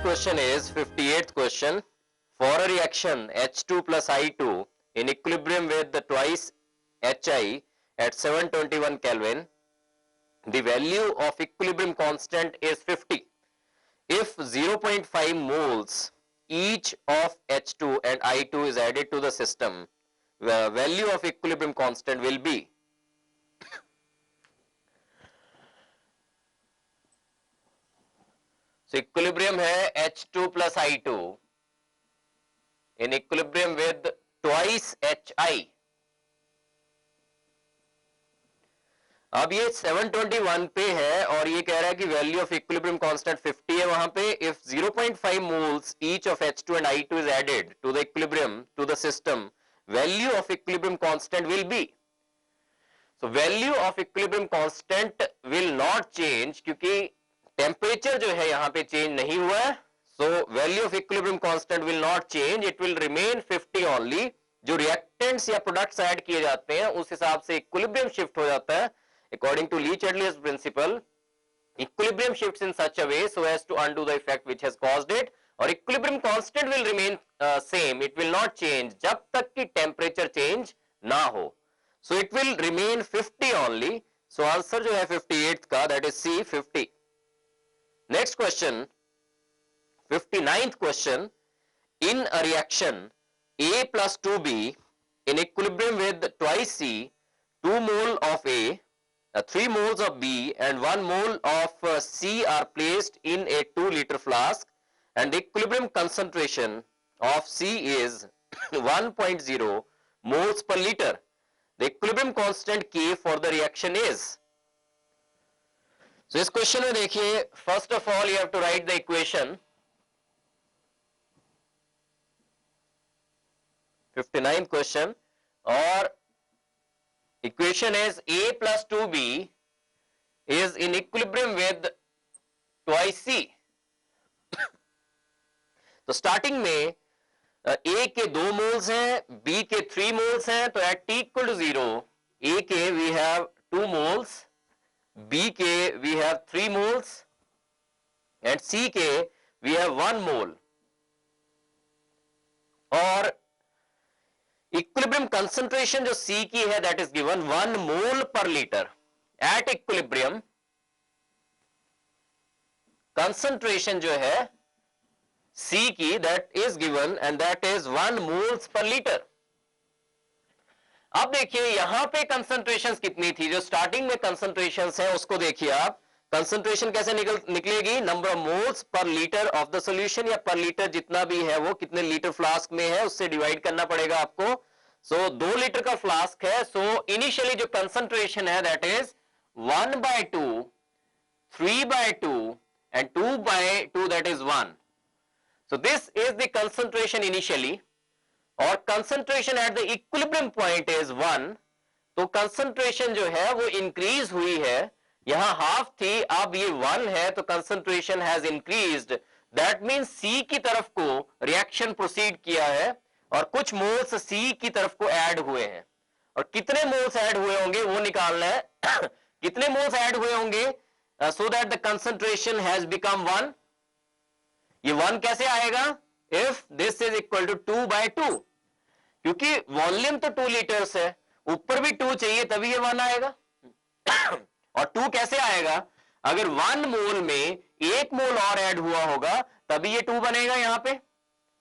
question is 58th question. For a reaction H2 plus I2 in equilibrium with the twice Hi at 721 Kelvin, the value of equilibrium constant is 50. If 0.5 moles each of H2 and I2 is added to the system, the value of equilibrium constant will be. So equilibrium है H2 plus I2 in equilibrium with twice Hi. अब ये 721 पे है और ये कह रहा है कि वैल्यू ऑफ इक्विलिब्रियम कांस्टेंट 50 है वहां पे. If 0.5 moles each of H2 and I2 is added to the equilibrium to the system, value of equilibrium constant will be. So value of equilibrium constant will not change क्योंकि temperature जो है यहां पे change नहीं हुआ है. So value of equilibrium constant will not change, it will remain 50 only. जो reactants या प्रोडक्ट्स ऐड किए जाते हैं उस हिसाब से इक्विलिब्रियम शिफ्ट हो जाता है. According to Lee-Chudley's principle, equilibrium shifts in such a way so as to undo the effect which has caused it, or equilibrium constant will remain same, it will not change जब तक कि temperature change ना हो. So it will remain 50 only. So answer जो है 58th का, that is C, 50. Next question, 59th question. In a reaction A plus 2B in equilibrium with twice C, 2 mole of A, 3 moles of B and 1 mole of C are placed in a 2-liter flask and the equilibrium concentration of C is 1.0 moles per liter. The equilibrium constant K for the reaction is. So इस question में देखिए, first of all you have to write the equation. 59th question, और equation is A plus 2B is in equilibrium with twice C. तो starting में A के 2 moles हैं, B के 3 moles हैं, तो at T equal to 0, A के we have 2 moles, B के we have 3 moles and C के we have 1 mole. और इक्विलिब्रियम कंसंट्रेशन जो C की है दैट इज गिवन 1 मोल पर लीटर. एट इक्विलिब्रियम कंसंट्रेशन जो है C की that is given and that is 1 moles per litre. अब देखिए यहां पे कंसंट्रेशन कितनी थी, जो स्टार्टिंग में कंसंट्रेशन है उसको देखिए आप. कंसंट्रेशन कैसे निकलेगी, number of moles per litre of the solution, या पर लीटर जितना भी है वो कितने लीटर फ्लास्क में है उससे डिवाइड करना पड़ेगा आपको. सो 2 लीटर का फ्लास्क है, सो इनिशियली जो कंसंट्रेशन है that is 1/2, 3/2 and 2/2 that is 1. So this is the concentration initially, और concentration at the equilibrium point is 1. तो कंसंट्रेशन जो है वो इंक्रीज हुई है, यहां हाफ थी अब ये 1 है, तो concentration has increased. That means C की तरफ को रिएक्शन प्रोसीड किया है और कुछ मोल्स सी की तरफ को ऐड हुए हैं, और कितने मोल्स ऐड हुए होंगे वो निकालना है. कितने मोल्स ऐड हुए होंगे so that the concentration has become 1. ये 1 कैसे आएगा, if this is equal to 2/2, क्योंकि वॉल्यूम तो 2 लीटर्स है, ऊपर भी 2 चाहिए तभी ये 1 आएगा. और 2 कैसे आएगा, अगर 1 मोल में 1 मोल और ऐड हुआ होगा तभी ये 2 बनेगा यहां पे.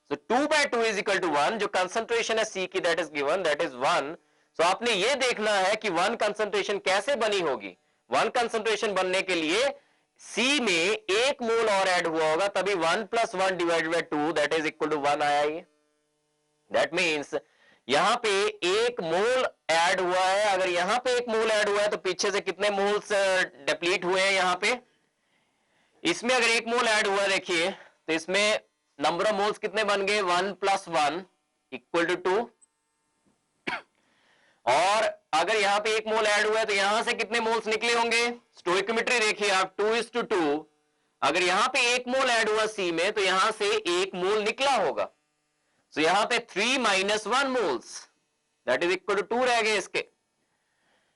सो 2/2 इज इक्वल टू 1. जो कंसंट्रेशन है C की that is given that is 1. सो आपने ये देखना है कि 1 कंसंट्रेशन कैसे बनी होगी. 1 कंसंट्रेशन बनने के लिए C में 1 मोल और ऐड हुआ होगा तभी 1 + 1 divided by 2 that is equal to 1 आया. ये दैट मींस यहां पे 1 मोल ऐड हुआ है. अगर यहां पे 1 मोल ऐड हुआ है तो पीछे से कितने मोल्स डिप्लीट हुए हैं यहां पे. इसमें अगर 1 मोल ऐड हुआ देखिए तो इसमें नंबर ऑफ मोल्स कितने बन गए, 1 + 1 = 2. और अगर यहां पे 1 मोल ऐड हुआ है तो यहां से कितने मोल्स निकले होंगे, स्टोइकोमेट्री देखिए आप, 2:2. अगर यहां पे 1 मोल ऐड हुआ C में तो यहां से 1 मोल निकला होगा. तो यहां पे 3 - 1 moles that is equal to 2 रह गए इसके.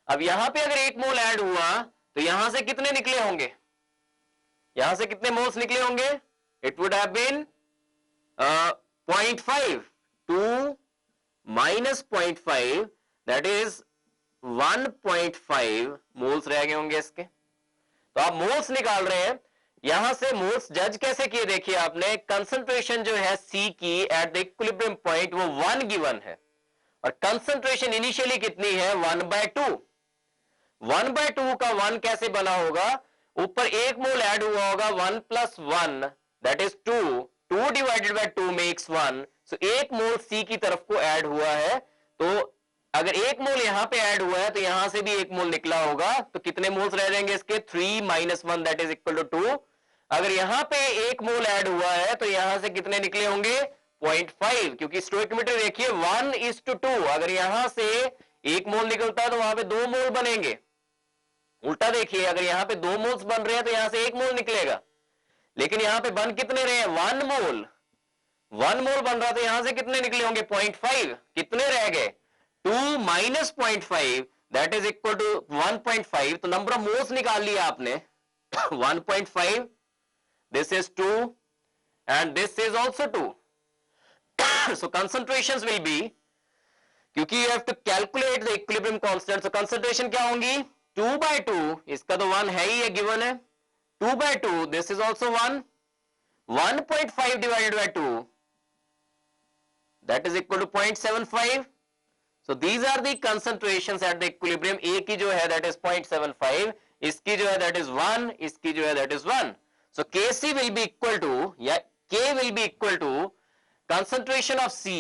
अब यहां पे अगर 1 मोल ऐड हुआ तो यहां से कितने निकले होंगे, यहां से कितने मोल्स निकले होंगे, It would have been 0.5. 2 minus 0.5 that is 1.5 moles रह गए होंगे इसके। तो आप मोल्स निकाल रहे हैं, यहां से मोल्स जज कैसे किए देखिए आपने, कंसंट्रेशन जो है सी की एट द इक्विलिब्रियम पॉइंट वो 1 गिवन है और कंसंट्रेशन इनिशियली कितनी है 1/2। 1/2 का 1 कैसे बना होगा, ऊपर एक मोल ऐड हुआ होगा 1 + 1 that is 2, 2 divided by 2 makes 1, सो एक मोल सी की तरफ को ऐड हुआ है। तो अगर एक मोल यहां पे ऐड हुआ है तो यहां से भी एक मोल निकला होगा, तो कितने मोल्स रह जाएंगे इसके 3 - 1 दैट इज इक्वल टू 2। अगर यहां पे एक मोल ऐड हुआ है तो यहां से कितने निकले होंगे 0.5, क्योंकि स्टोइकोमेट्री देखिए 1:2। अगर यहां से एक मोल निकलता है तो वहां पे 2 मोल बनेंगे। उल्टा देखिए, अगर यहां पे 2 मोल्स बन रहे हैं तो यहां से एक मोल निकलेगा, लेकिन यहां पे बन कितने रहे हैं 1 मोल। 1 मोल बन रहा तो यहां से कितने निकले होंगे 0.5, कितने रह गए 2 - 0.5 दैट इज इक्वल टू 1.5। तो नंबर ऑफ मोल्स निकाल लिया आपने 1.5, this is 2 and this is also 2। so concentrations will be, क्योंकि you have to calculate the equilibrium constant, so concentration क्या होंगी 2/2, इसका तो 1 है ही, गिवन है 2/2, this is also 1, 1.5 divided by 2 that is equal to 0.75। so these are the concentrations at the equilibrium। A की जो है that is 0.75, इसकी जो है that is 1, इसकी जो है that is 1। so Kc will be equal to, या K will be equal to concentration of C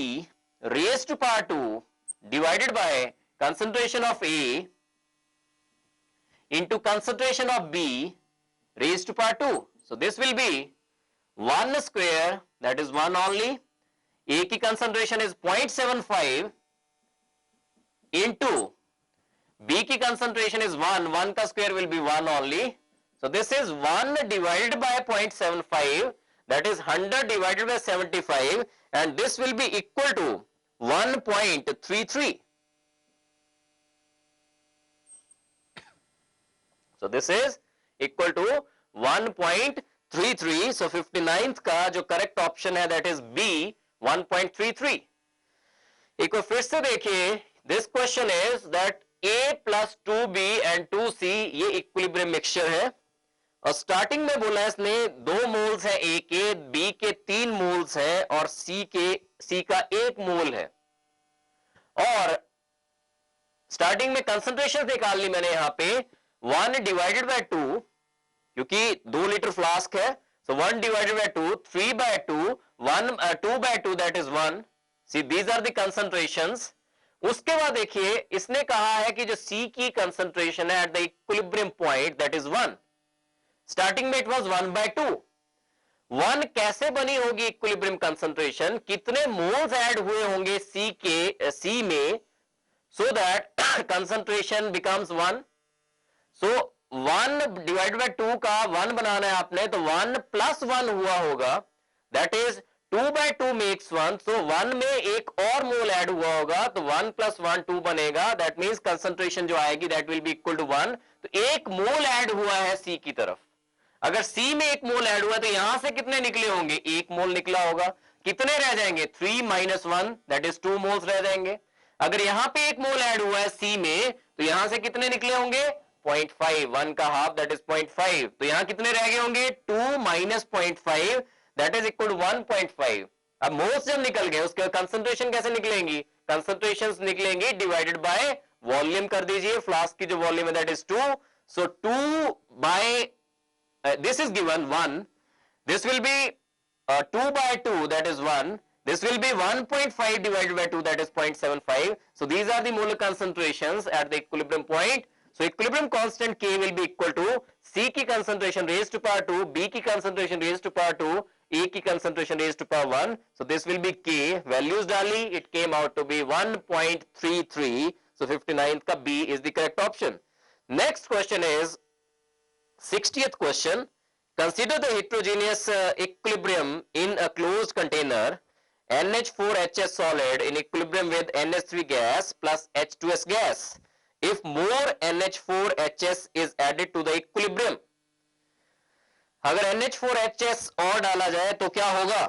raised to power 2 divided by concentration of A into concentration of B raised to power 2। so this will be 1 square that is 1 only, A की concentration is 0.75 into B की concentration is 1, 1 का square will be 1 only, so this is 1 divided by 0.75 that is 100 divided by 75 and this will be equal to 1.33। so this is equal to 1.33। so 59th का जो correct option है that is B 1.33। एक बार फिर से देखिए, this question is that A plus 2B and 2C ये equilibrium mixture है और स्टार्टिंग में बोला इसने 2 मोल्स है A के, B के 3 मोल्स है और C का 1 मोल है। और स्टार्टिंग में कंसंट्रेशन निकाल ली मैंने यहां पे 1 डिवाइडेड बाय 2, क्योंकि 2 लीटर फ्लास्क है, so 1 divided by 2, 3/2, 2/2 that is 1। see these are the concentrations। उसके बाद देखिए इसने कहा है कि जो C की कंसंट्रेशन है eight the equilibrium point that is 1, starting में इट वाज 1/2। 1 कैसे बनी होगी इक्विलिब्रियम कंसंट्रेशन, कितने मोल्स ऐड हुए होंगे C में so that concentration becomes 1। So 1 divide by 2 का 1 बनाना है आपने, तो 1 + 1 हुआ होगा दैट इज 2/2 मेक्स 1, सो 1 में एक और मोल ऐड हुआ होगा तो 1 + 1 2 बनेगा, दैट मींस कंसंट्रेशन जो आएगी that will be equal to 1। तो एक मोल ऐड हुआ है सी की तरफ, अगर सी में एक मोल ऐड हुआ तो यहां से कितने निकले होंगे, एक मोल निकला होगा, कितने रह जाएंगे 3 - 1 दैट इज 2 मोल्स रह जाएंगे। अगर यहां पे एक मोल ऐड हुआ है सी में तो यहां से कितने निकले होंगे 0.5, 1 का हाफ दैट इज 0.5, तो यहां कितने रह गए होंगे 2 - 0.5 दैट इज इक्वल टू 1.5। अब मोल्स जब निकल गए उसके बाद कंसंट्रेशन कैसे निकलेंगी, कंसंट्रेशंस निकलेंगी डिवाइडेड बाय वॉल्यूम कर दीजिए, फ्लास्क की जो वॉल्यूम है that is 2, so 2 by this is given 1, this will be 2/2 that is 1, this will be 1.5 divided by 2 that is 0.75, so these are the molar concentrations at the equilibrium point। so equilibrium constant K will be equal to C की concentration raised to power 2, B की concentration raised to power 2, A की concentration raised to power 1, so this will be K, values डाली, it came out to be 1.33, so 59th का B is the correct option। next question is 60th question, consider the heterogeneous equilibrium in a closed container, NH4HS solid in equilibrium with NH3 gas plus H2S gas if more NH4HS is added to the equilibrium। अगर NH4HS और डाला जाए तो क्या होगा?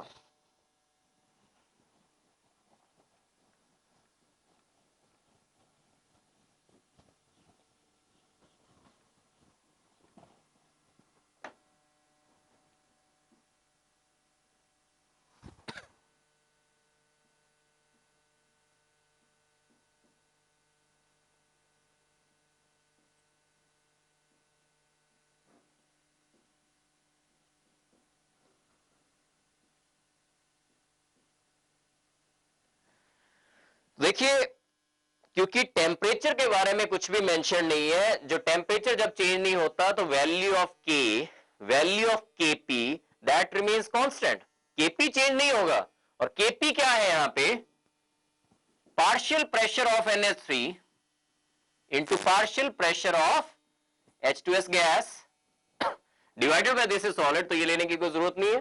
देखिए, क्योंकि temperature के बारे में कुछ भी मेंशन नहीं है, जो टेम्परेचर जब चेंज नहीं होता तो value of KP that remains constant. KP change नहीं होगा, और केपी क्या है यहां पे? Partial pressure of NH3 into partial pressure of H2S gas divided by this is solid, तो ये लेने की कोई जरूरत नहीं है।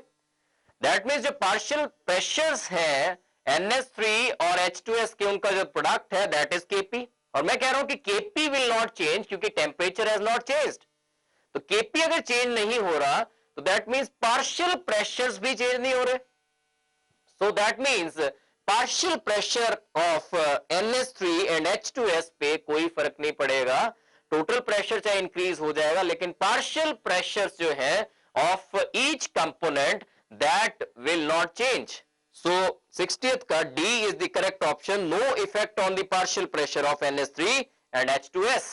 दैट मीन्स जो पार्शियल प्रेशर्स है NH3 और H2S के, उनका जो प्रोडक्ट है दैट इज Kp। और मैं कह रहा हूं कि Kp विल नॉट चेंज क्योंकि टेम्परेचर हैज नॉट चेंज्ड। तो Kp अगर चेंज नहीं हो रहा तो दैट मीन्स पार्शियल प्रेशर्स भी चेंज नहीं हो रहे। So that means partial pressure of NH3 and H2S पे कोई फर्क नहीं पड़ेगा, टोटल प्रेशर चाहे इंक्रीज हो जाएगा, लेकिन पार्शियल प्रेशर जो है of each component that will not change. So 60th का D is the correct option. No effect on the partial pressure of NH3 and H2S.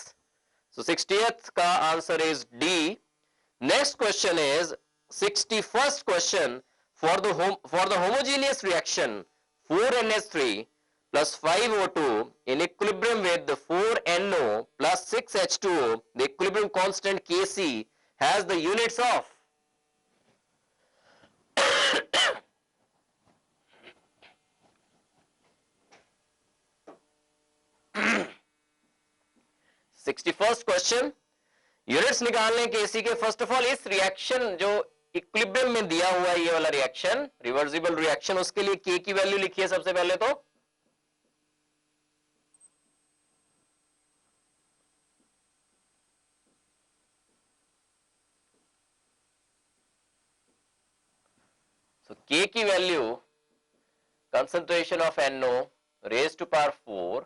So 60th का answer is D. Next question is 61st question. For the homogeneous reaction 4NH3 plus 5O2 in equilibrium with 4NO plus 6H2O, the equilibrium constant Kc has the units of 61st question, units निकालने केसी के। First of all इस reaction जो equilibrium में दिया हुआ है, ये वाला रिएक्शन रिवर्सिबल रिएक्शन, उसके लिए के की वैल्यू लिखिए सबसे पहले तो। सो के की value concentration of NO raise to power 4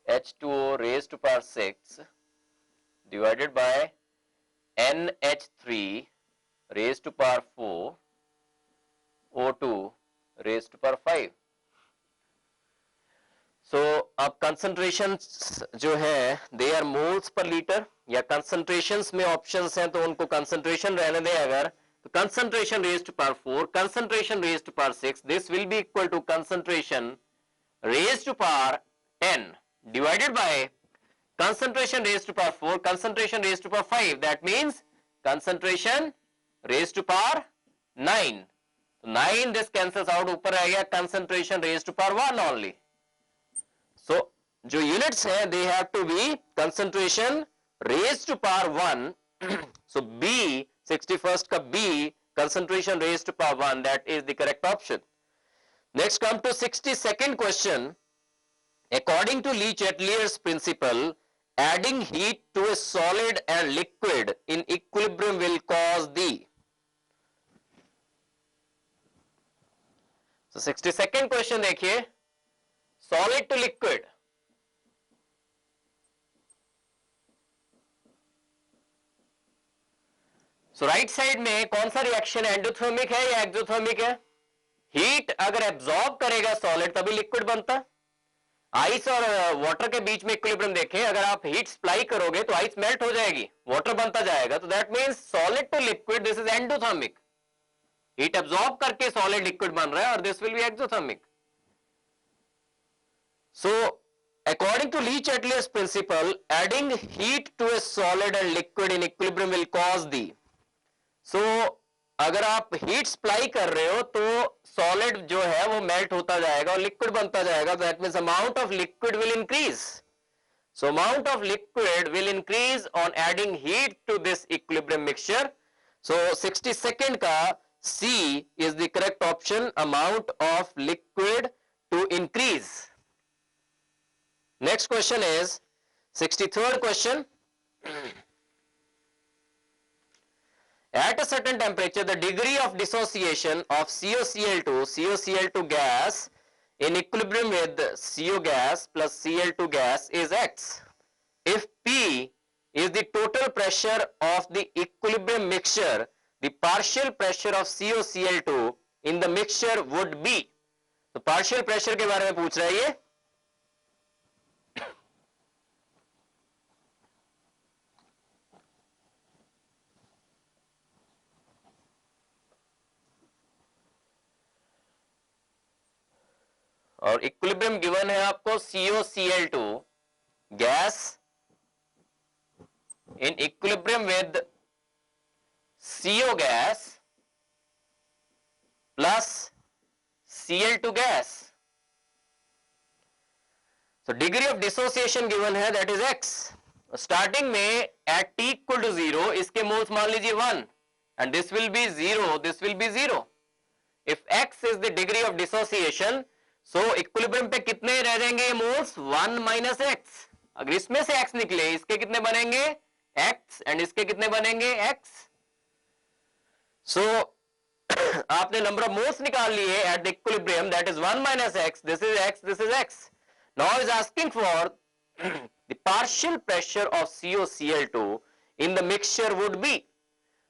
H2O raised to power 6 divided by NH3 raised to power 4 O2 raised to power 5. So अब कंसंट्रेशन जो है they are moles per litre, या concentrations में options हैं तो उनको concentration रहने दें अगर, तो concentration raise to power 4, concentration raise to power 6, this will be equal to concentration raise to power 10 divided by concentration raised to power 4, concentration raised to power 5, that means concentration raised to power 9. 9 this cancels out, ऊपर आ गया concentration raised to power 1 only. So जो units हैं they have to be concentration raised to power 1. So B 61st का B concentration raised to power 1, that is the correct option. Next come to 62nd question. According to Le-Chatelier's principle, adding heat to a solid and liquid in equilibrium will cause the. So 62nd question देखिए, solid to liquid. So right side में कौन सा reaction endothermic है या exothermic है? Heat अगर absorb करेगा solid तभी लिक्विड बनता। आइस और वाटर के बीच में इक्विलिब्रियम देखें, अगर आप हीट सप्लाई करोगे तो आइस मेल्ट हो जाएगी, वाटर बनता जाएगा, तो that means solid to liquid this is endothermic. Heat absorb करके सॉलिड लिक्विड बन रहा है, और this will be exothermic. So according to Le Chatelier's principle, adding heat to a solid and liquid in equilibrium will cause the. सो अगर आप heat supply कर रहे हो तो सॉलिड जो है वो मेल्ट होता जाएगा और लिक्विड बनता जाएगा, that means amount of liquid will increase. So amount of liquid will increase on adding heat to this equilibrium mixture. So 62nd का C is the correct option, amount of liquid to increase. Next question is 63rd question. At a certain temperature, the degree of dissociation of COCl2 gas in equilibrium with CO gas plus Cl2 gas is X. If P is the total pressure of the equilibrium mixture, the partial pressure of COCl2 in the mixture would be. तो partial pressure के बारे में पूछ रहा है ये. और equilibrium given है आपको COCl2 gas in equilibrium with CO gas plus Cl2 gas. So degree of dissociation given है that is X. Starting में at T equal to 0 इसके मोल्स मान लीजिए 1 and this will be 0, this will be 0. If X is the degree of dissociation, so equilibrium पे कितने रह जाएंगे ये मोल्स 1 minus X. अगर इसमें से X निकले इसके कितने बनेंगे X and इसके कितने बनेंगे X. So आपने नंबर ऑफ मोल्स निकाल लिए at the equilibrium, that is 1 minus X, this is X, this is X. Now is asking for the partial pressure of COCl2 in the mixture would be.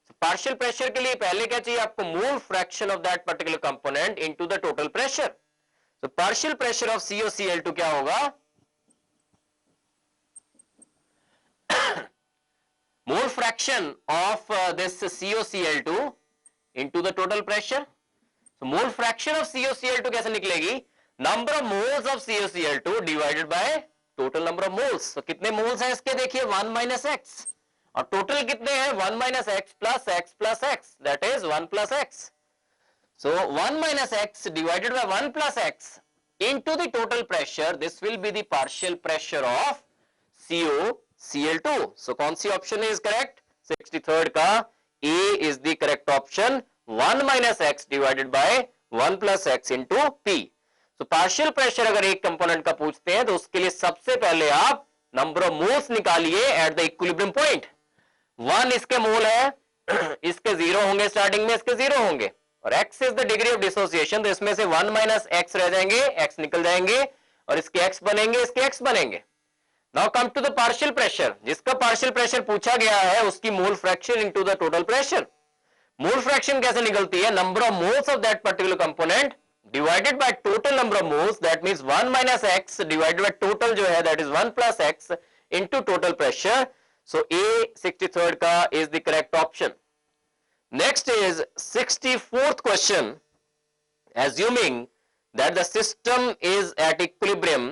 So partial pressure के लिए पहले क्या चाहिए आपको mole fraction of that particular component into the total pressure. So partial pressure of COCl2 क्या होगा mole fraction of this COCl2 into the total pressure. So mole fraction of COCl2 कैसे निकलेगी number of moles of COCl2 divided by total number of moles. So कितने moles हैं इसके देखिए 1 minus X और total कितने हैं 1 minus X plus X plus X, that is 1 plus X. So 1 minus X divided by 1 plus X into the total pressure, this will be the partial pressure of COCl2. So कौन सी option is correct? 63rd का A is the correct option. 1 minus X divided by 1 plus X into P. So partial pressure अगर एक component का पूछते हैं तो उसके लिए सबसे पहले आप नंबर ऑफ मोल्स निकालिए एट द इक्विलिब्रियम पॉइंट. 1 इसके मोल है इसके 0 होंगे स्टार्टिंग में, इसके 0 होंगे और x is the degree of dissociation, तो इसमें से 1 माइनस x रह जाएंगे, x निकल जाएंगे और इसके x बनेंगे, इसके x बनेंगे. Now come to the partial pressure. जिसका पार्शियल प्रेशर पूछा गया है उसकी mole fraction into the total pressure. Mole fraction कैसे निकलती है number of moles of that particular component divided by total number of moles, that means 1 minus X divided by total जो है that is 1 plus X into total pressure. So A 63rd का is the correct option. Next is 64th question. Assuming that the system is at equilibrium,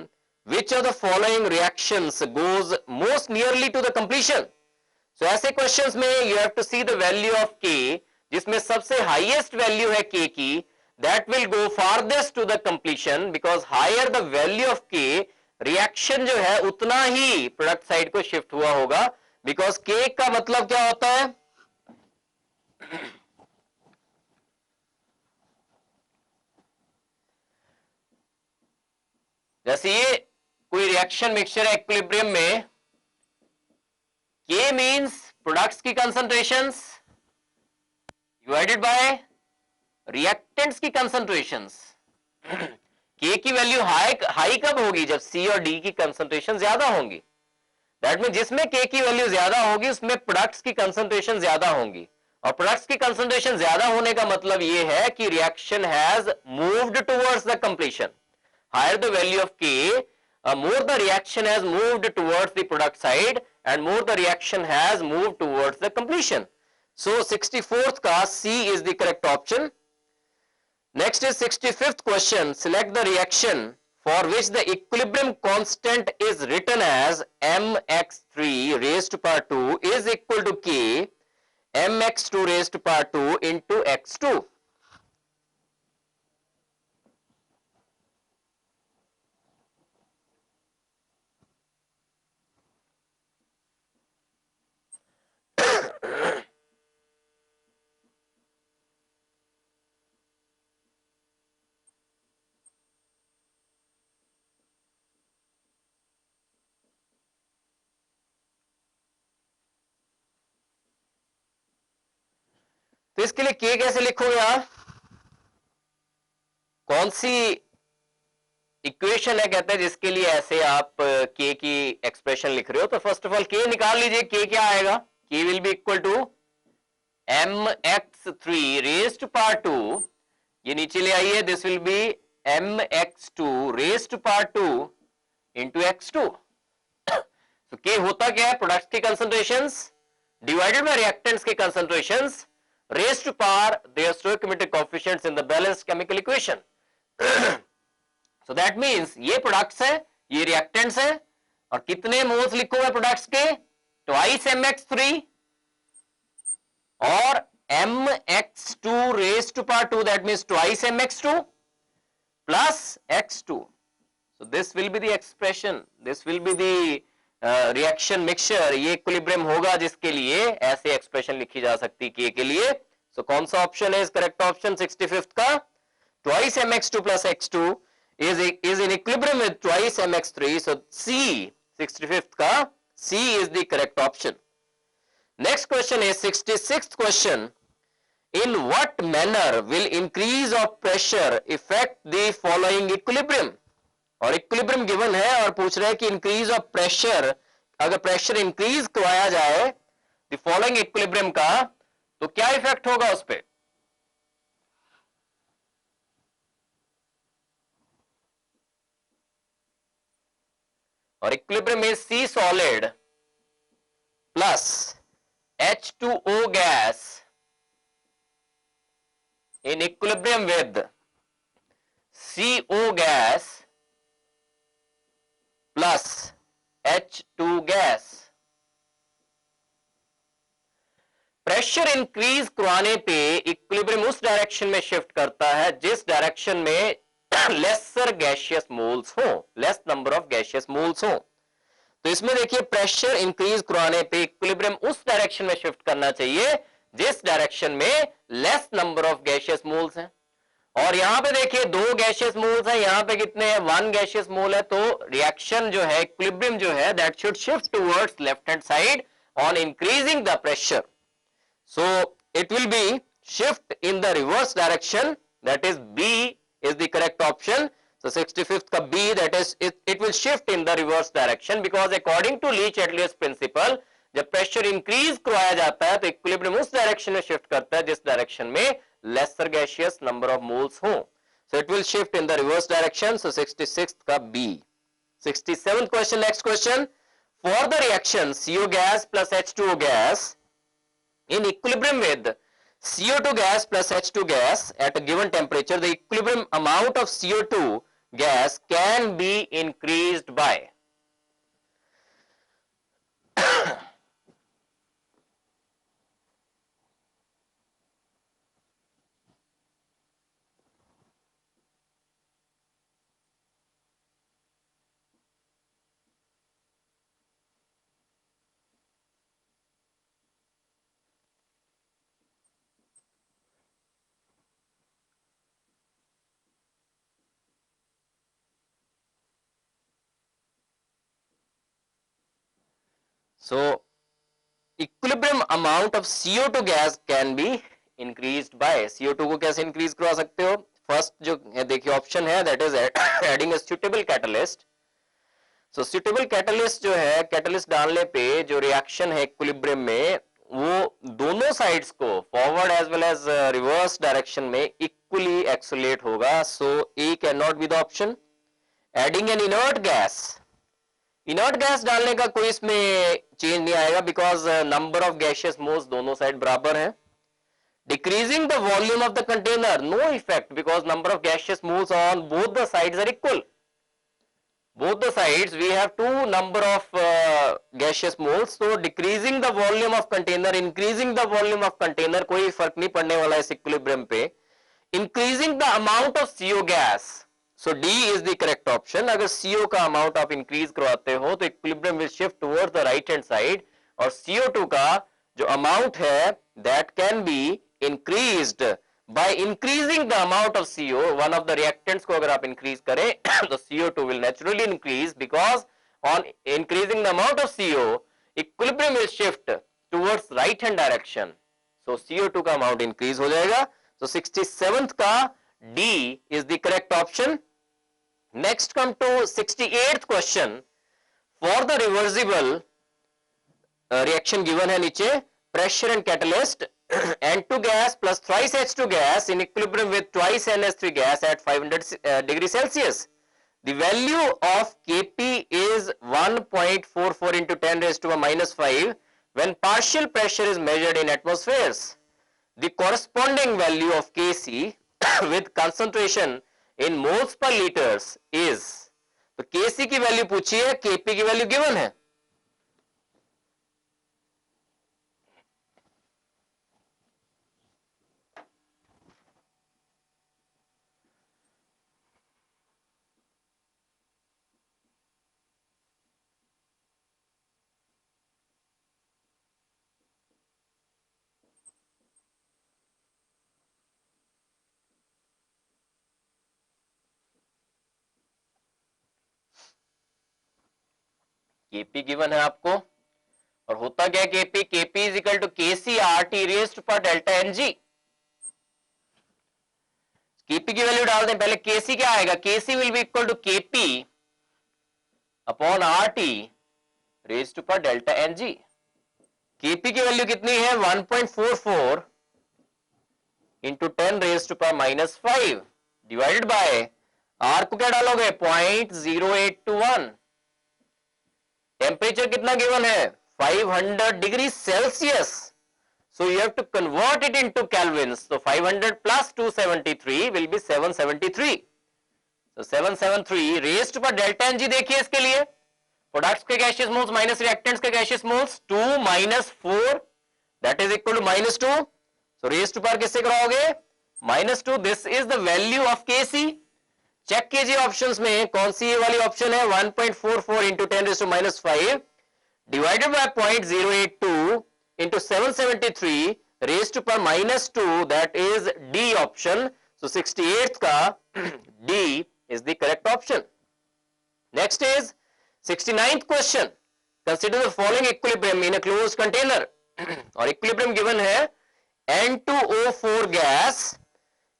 which of the following reactions goes most nearly to the completion? So ऐसे questions में you have to see the value of K, जिसमें सबसे highest value है K की, that will go farthest to the completion because higher the value of K, reaction जो है उतना ही product side को shift हुआ होगा because K का मतलब क्या होता है जैसे ये कोई रिएक्शन मिक्सचर है इक्विलिब्रियम में, K मींस प्रोडक्ट्स की कंसंट्रेशंस डिवाइडेड बाय रिएक्टेंट्स की कंसंट्रेशंस. K की वैल्यू हाई कब होगी जब C और D की कंसंट्रेशन ज्यादा होंगी. दैट मीन जिसमें K की वैल्यू ज्यादा होगी उसमें प्रोडक्ट्स की कंसंट्रेशन ज्यादा होंगी और प्रोडक्ट्स की कंसंट्रेशन ज्यादा होने का मतलब ये है कि reaction has moved towards the completion. Higher the value of K, more the reaction has moved towards the product side and more the reaction has moved towards the completion. So 64th ka C is the correct option. Next is 65th question. Select the reaction for which the equilibrium constant is written as mx3 raised to power 2 is equal to K mx2 raised to power 2 into x2. तो इसके लिए के कैसे लिखोगे आप, कौन सी equation है कहते हैं जिसके लिए ऐसे आप के की एक्सप्रेशन लिख रहे हो? तो फर्स्ट ऑफ ऑल के निकाल लीजिए, के क्या आएगा, K will be equal to mx3 raise to power 2, ये नीचे ले आइए, this will be mx2 raise to power 2 into x2। तो के होता क्या है, प्रोडक्ट्स की कंसंट्रेशंस डिवाइडेड बाय रिएक्टेंट्स के concentrations raise to power their stoichiometric coefficients in the balanced chemical equation. So that means ये प्रोडक्ट्स है, ये reactants है, और कितने मोल्स लिखोगे प्रोडक्ट्स के, ट्वाइस mx3 और mx2 raise to power 2, that means twice mx2 plus x2। so this will be the expression, this will be the reaction mixture, ये इक्विलिब्रियम होगा जिसके लिए ऐसे एक्सप्रेशन लिखी जा सकती के लिए। so कौन सा ऑप्शन है करेक्ट ऑप्शन 65th का, twice mx2 plus x2 is in equilibrium with twice mx3, so C 65th का C is the correct option। next question is 66th question, in what manner will increase of pressure affect the following equilibrium? और equilibrium given है और पूछ रहे हैं कि increase of pressure, अगर pressure increase करवाया जाए द फॉलोइंग इक्विलिब्रियम का, तो क्या इफेक्ट होगा उस पे? और इक्विलिब्रियम में C solid plus H2O gas in equilibrium with CO gas plus H2 gas। Pressure increase करवाने पे इक्विलिब्रियम उस डायरेक्शन में शिफ्ट करता है जिस डायरेक्शन में लेसर गैसियस मोल्स हो, less number of gaseous moles हो। तो इसमें देखिए प्रेशर इंक्रीज करवाने पे इक्विलिब्रियम उस डायरेक्शन में शिफ्ट करना चाहिए जिस डायरेक्शन में less number of gaseous moles हैं। और यहां पे देखिए दो गैसियस मोल्स हैं, यहां पे कितने हैं, वन गैसियस मोल है, तो रिएक्शन जो है इक्विलिब्रियम जो है that should shift towards left hand side on increasing the pressure. So it will be shift in the reverse direction, that is B is the correct option. So 65th का B, that is it will shift in the reverse direction because according to Lee-Chatelier's principle, जब pressure increase करवाया जाता है तो equilibrium उस direction में shift करता है जिस डायरेक्शन में lesser gaseous number of moles हो। So it will shift in the reverse direction. So 66th का B। 67th question, next question, for the reaction CO gas plus H2O gas in equilibrium with CO2 gas plus H2 gas at a given temperature, the equilibrium amount of CO2 gas can be increased by। So equilibrium amount of CO2 gas can be increased by, CO2 को कैसे increase करवा सकते हो? First जो देखिए option है that is adding a suitable catalyst. So suitable catalyst जो है, कैटलिस्ट डालने पे जो रिएक्शन है इक्विलिब्रियम में वो दोनों साइड्स को forward as well as reverse direction में इक्वली एक्सेलरेट होगा। So A can not be the option. Adding an inert gas, inert gas डालने का कोई इसमें चेंज नहीं आएगा because number of gaseous moles दोनों साइड बराबर है। Decreasing the volume of the container, no effect because number of gaseous moles on both the sides are equal. both the sides we have two number of gaseous moles, so decreasing the volume of container, increasing the volume of container कोई फर्क नहीं पड़ने वाला है इस equilibrium पे। increasing the amount of CO gas, so D is the correct option। अगर CO का amount आप increase करवाते हो तो equilibrium will shift towards the right hand side, और CO2 का जो amount है that can be increased by increasing the amount of CO, one of the reactants को अगर आप increase करें तो CO2 will naturally increase because on increasing the amount of CO, equilibrium will shift towards right hand direction। तो CO2 का amount increase हो जाएगा। तो 67th का D is the correct option. Next come to 68th question. For the reversible reaction given है नीचे, pressure and catalyst N2 gas plus thrice H2 gas in equilibrium with twice NH3 gas at 500 degree Celsius. The value of Kp is 1.44 into 10 raised to a minus 5 when partial pressure is measured in atmospheres. The corresponding value of Kc with concentration in moles per liters is, तो Kc की value पूछी है, Kp की value given है। Kp given है आपको, और होता क्या है Kp is equal to Kc RT raised पर डेल्टा Ng। Kp की वैल्यू डाल दें पहले। Kc क्या आएगा, Kc will be equal to Kp upon RT raised पर डेल्टा Ng। Kp की वैल्यू कितनी है, 1.44 इंटू 10 रेज्ड पर माइनस 5 डिवाइडेड बाय R को क्या डालोगे, 0.0821। टेम्परेचर कितना गिवन है, 500 degree Celsius. So you have to convert it into Kelvins. तो 500 प्लस 273 विल बी 773। तो 773 रेज्ड पर डेल्टा Ng देखिए इसके लिए, प्रोडक्ट्स के गैसियस मोल्स माइनस रिएक्टेंट्स के gaseous moles, 2 minus 4 that is equal to -2। So raised पर किससे कराओगे, -2। This is the value of Kc। Check कीजिए ऑप्शंस में कौन सी ये वाली ऑप्शन है, 1.44 into 10⁻⁵ divided by 0.082 into 773 raised पर -2 that is D option. So 68th का D is the correct option. Next is 69th question. Consider the following equilibrium in a closed container. और इक्विलिब्रियम गिवन है, N2O4 gas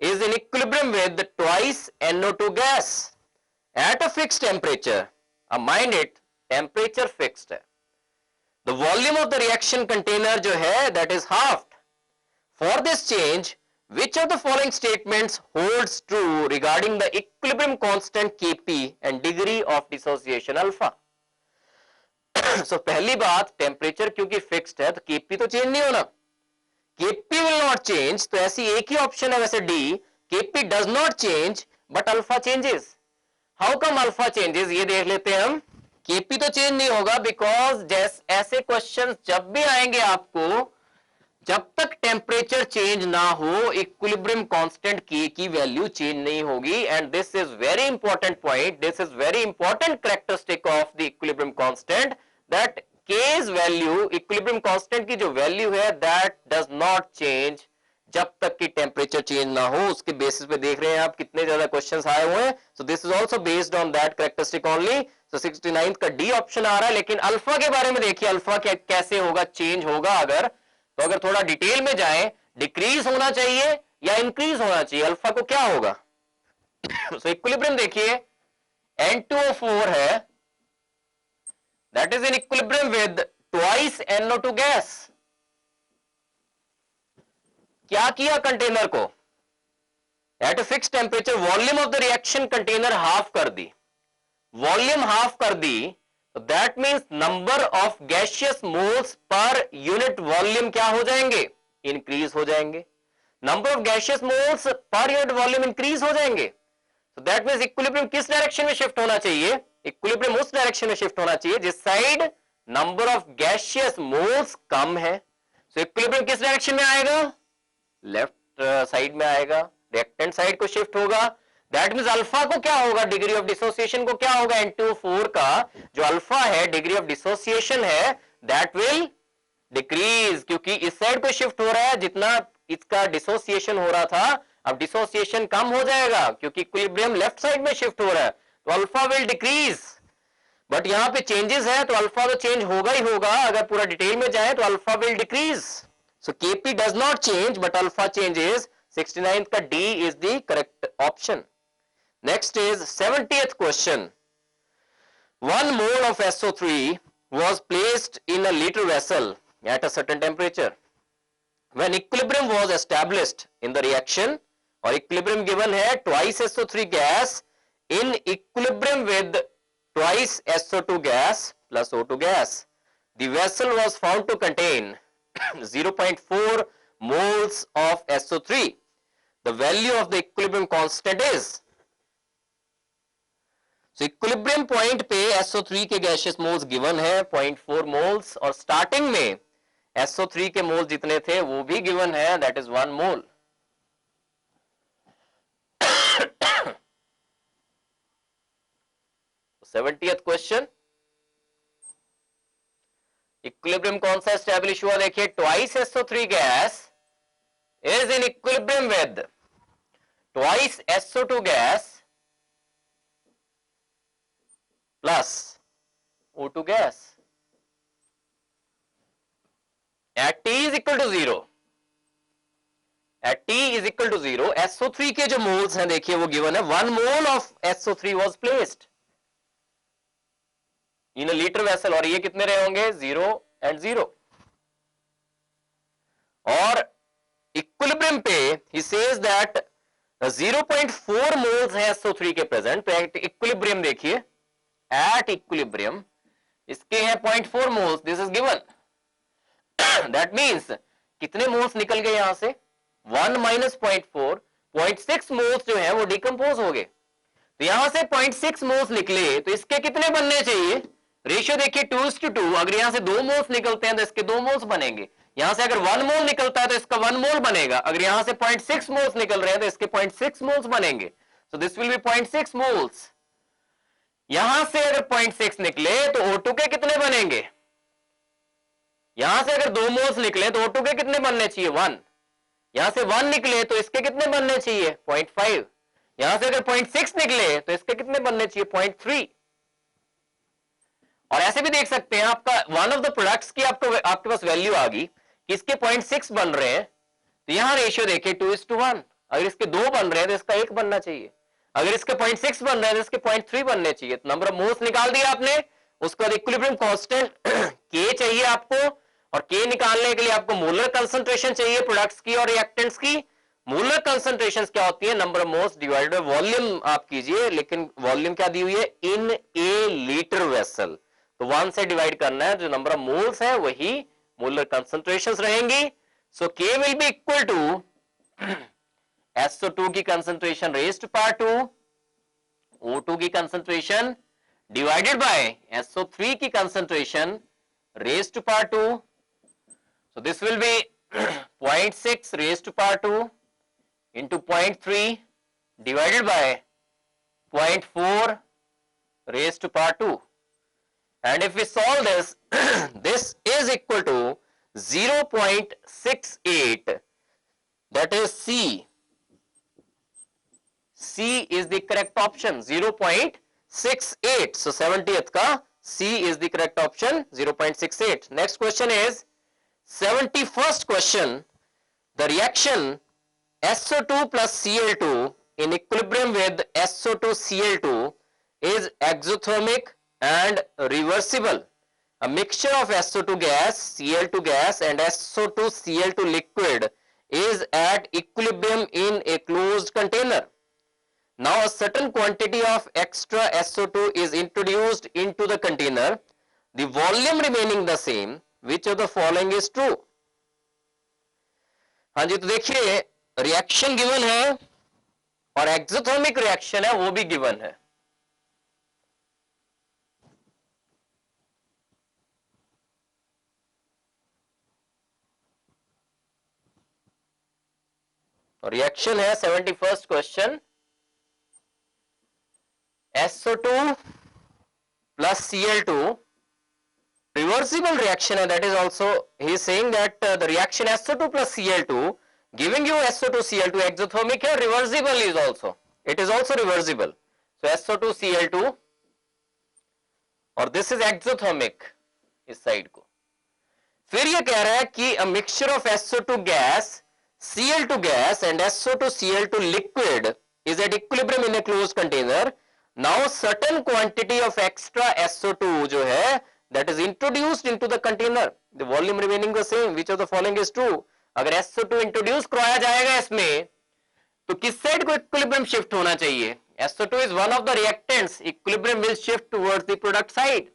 is in equilibrium with twice NO2 gas at a fixed temperature. Mind it, temperature fixed है। The volume of the reaction container जो है that is halved. For this change, which of the following statements holds true regarding the equilibrium constant Kp and degree of dissociation alpha? So पहली बात, temperature क्योंकि fixed है तो Kp तो change नहीं होना, Kp will not change। तो ऐसी एक ही ऑप्शन है वैसे D, Kp does not change but alpha changes। How come alpha changes, ये देख लेते हैं हम। Kp तो चेंज नहीं होगा बिकॉज ऐसे क्वेश्चंस जब भी आएंगे आपको, जब तक टेम्परेचर चेंज ना हो इक्विलिब्रियम कांस्टेंट K की वैल्यू चेंज नहीं होगी। And this is very important point, this is very important characteristic of the equilibrium constant, that K's value, equilibrium constant की जो वैल्यू है दैट डज नॉट चेंज जब तक कि टेम्परेचर चेंज ना हो। उसके बेसिस पे देख रहे हैं आप कितने ज्यादा क्वेश्चंस आए हुए हैं। सो this is also based on that characteristic only. So 69th का डी ऑप्शन आ रहा है। लेकिन अल्फा के बारे में देखिए, अल्फा कैसे होगा, चेंज होगा अगर, तो अगर थोड़ा डिटेल में जाए, डिक्रीज होना चाहिए या इंक्रीज होना चाहिए, अल्फा को क्या होगा। सो इक्विलिब्रियम देखिए, N2O4 है that is in equilibrium with twice NO2 gas। क्या किया कंटेनर को, at a fix temperature volume of the reaction container half कर दी, वॉल्यूम हाफ कर दी, तो that means number of gaseous moles per unit volume क्या हो जाएंगे, इंक्रीज हो जाएंगे। Number of gaseous moles per unit volume increase हो जाएंगे। तो दैट मींस इक्विलिब्रियम किस डायरेक्शन में शिफ्ट होना चाहिए, इक्विलिब्रियम उस डायरेक्शन में शिफ्ट होना चाहिए जिस side number of gaseous moles कम है। सो इक्विलिब्रियम किस डायरेक्शन में आएगा, लेफ्ट साइड में आएगा, रिएक्टेंट साइड को शिफ्ट होगा। दैट मींस अल्फा को क्या होगा, डिग्री ऑफ डिसोसिएशन को क्या होगा, N2O4 का जो अल्फा है, डिग्री ऑफ डिसोसिएशन है, दैट विल डिक्रीज, क्योंकि इस साइड को शिफ्ट हो रहा है, जितना इसका डिसोसिएशन हो रहा था अब डिसोसिएशन कम हो जाएगा क्योंकि इक्विलिब्रियम लेफ्ट साइड में शिफ्ट हो रहा है, तो अल्फा विल डिक्रीज। बट यहां पे चेंजेस है तो अल्फा तो चेंज होगा ही होगा, अगर पूरा डिटेल में जाए तो alpha will decrease. So Kp does not change, but alpha changes. 69th का D is the correct option. Next is 70th question. 1 mole of SO3 was placed in a liter vessel at a certain temperature. When equilibrium was established in the reaction, or equilibrium given है twice SO3 gas in equilibrium with twice SO2 gas plus O2 gas, the vessel was found to contain 0.4 moles of SO3. The value of the equilibrium constant is. So equilibrium point पे SO3 के gaseous moles given है 0.4 moles, और starting में SO3 के मोल जितने थे वो भी गिवन है, that is 1 mole. Seventieth question, equilibrium कौन सा एस्टैब्लिश हुआ? देखिए, twice SO3 gas is in equilibrium with twice SO2 gas plus O2 gas at T is equal to 0. At T is equal to 0, SO3 के जो moles हैं देखिए वो given है. 1 mole of SO3 was placed in a liter vessel, और ये कितने रहे होंगे? 0 and 0. और इक्विलिब्रियम पे he says that 0.4 moles है SO3 के प्रेजेंट. तो एट इक्विलिब्रियम देखिए, एट इक्विलिब्रियम इसके हैं 0.4 moles. This is given. That means कितने मोल्स निकल गए यहां से? 1 माइनस 0.4, 0.6 मोल्स जो है वो डिकम्पोज हो गए. तो यहां से 0.6 मोल्स निकले, तो इसके कितने बनने चाहिए? रेशियो देखिए 2:2. अगर यहां से 2 मोल्स निकलते हैं तो इसके 2 मोल्स बनेंगे. यहां से अगर 1 मोल निकलता है तो इसका 1 मोल बनेगा. अगर यहां से 0.6 मोल्स निकल रहे हैं तो इसके 0.6 मोल्स बनेंगे. सो दिस विल बी 0.6 मोल्स. यहां से अगर 0.6 निकले तो O2 के कितने बनेंगे? यहां से अगर 2 मोल्स निकले तो O2 के कितने बनने चाहिए? 1. यहां से 1 निकले तो इसके कितने बनने चाहिए? 0.5. यहां से अगर 0.6 निकले तो इसके कितने बनने चाहिए? 0.3. और ऐसे भी देख सकते हैं, आपका वन ऑफ द प्रोडक्ट्स की आपके पास वैल्यू आ गई कि इसके 0.6 बन रहे हैं, तो यहां रेशियो देखिए 2:1. अगर इसके 2 बन रहे हैं तो इसका 1 बनना चाहिए. अगर इसके 0.6 बन रहे हैं तो इसके 0.3 बनने चाहिए. तो नंबर ऑफ मोल्स निकाल दिया आपने. उसके बाद इक्विलिब्रियम कांस्टेंट K चाहिए आपको, और K निकालने के लिए आपको मोलर कंसंट्रेशन चाहिए प्रोडक्ट्स की और रिएक्टेंट्स की. मोलर कंसंट्रेशंस क्या होती है? Number of moles divided by volume आप कीजिए, लेकिन वॉल्यूम क्या दी हुई है? इन ए लीटर वेसल. तो 1 से डिवाइड करना है, जो नंबर ऑफ मोल्स है वही मोलर कंसंट्रेशंस रहेंगी. So K will be equal to SO2 की concentration raised to power 2, O2 की कंसंट्रेशन डिवाइडेड बाय SO3 की concentration raised to power 2. So this will be 0.6 raised to power 2 into 0.3 divided by 0.4 raised to power 2. And if we solve this, this is equal to 0.68. That is C. C is the correct option, 0.68. So 70th ka C is the correct option, 0.68. Next question is 71st question. The reaction SO2 plus Cl2 in equilibrium with SO2 Cl2 is exothermic and reversible. A mixture of SO2 gas, Cl2 gas and SO2 Cl2 liquid is at equilibrium in a closed container. Now a certain quantity of extra SO2 is introduced into the container. The volume remaining the same. Which of the following is true? हाँ जी, तो देखिए reaction given है और exothermic reaction है वो भी given है. Reaction है 71st question. SO2 plus Cl2 reversible reaction, and that is also he is saying that the reaction SO2 plus Cl2 giving you SO2 Cl2 exothermic है, reversible is also, it is also reversible. So SO2 Cl2 और this is exothermic इस side को. फिर ये कह रहा है कि a mixture of SO2 gas, Cl2 gas and SO2 Cl2 liquid is at equilibrium in a closed container. Now certain quantity of extra SO2 जो है that is introduced into the container, the volume remaining the same, which of the following is true? अगर SO2 introduce करवाया जाएगा इसमें तो किस side को equilibrium shift होना चाहिए? SO2 is one of the reactants, equilibrium will shift towards the product side.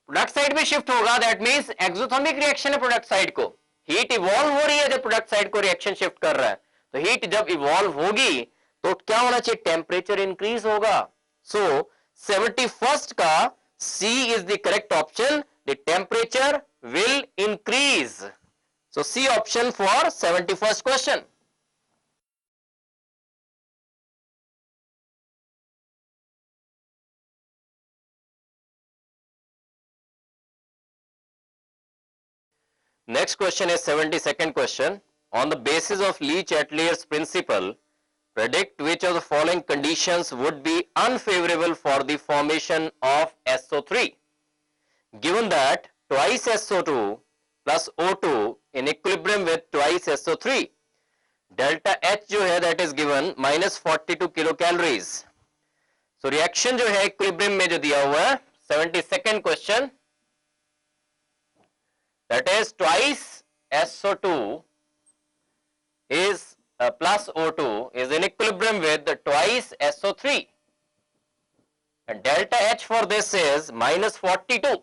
Product side में शिफ्ट होगा, दैट मींस एक्सोथर्मिक रिएक्शन है प्रोडक्ट साइड को, हीट इवॉल्व हो रही है जब प्रोडक्ट साइड को रिएक्शन शिफ्ट कर रहा है, तो हीट जब इवॉल्व होगी तो क्या होना चाहिए? टेम्परेचर इंक्रीज होगा. सो 71st का C is the correct option, the temperature will increase. So C option for 71st question. Next question is 72nd question. On the basis of Le-Chatelier's principle, predict which of the following conditions would be unfavorable for the formation of SO3. Given that twice SO2 plus O2 in equilibrium with twice SO3, delta H जो है that is given minus 42 kilocalories. So reaction जो है equilibrium में जो दिया हुआ है 72nd question, that is twice SO2 is plus O2 is in equilibrium with twice SO3 and delta H for this is minus 42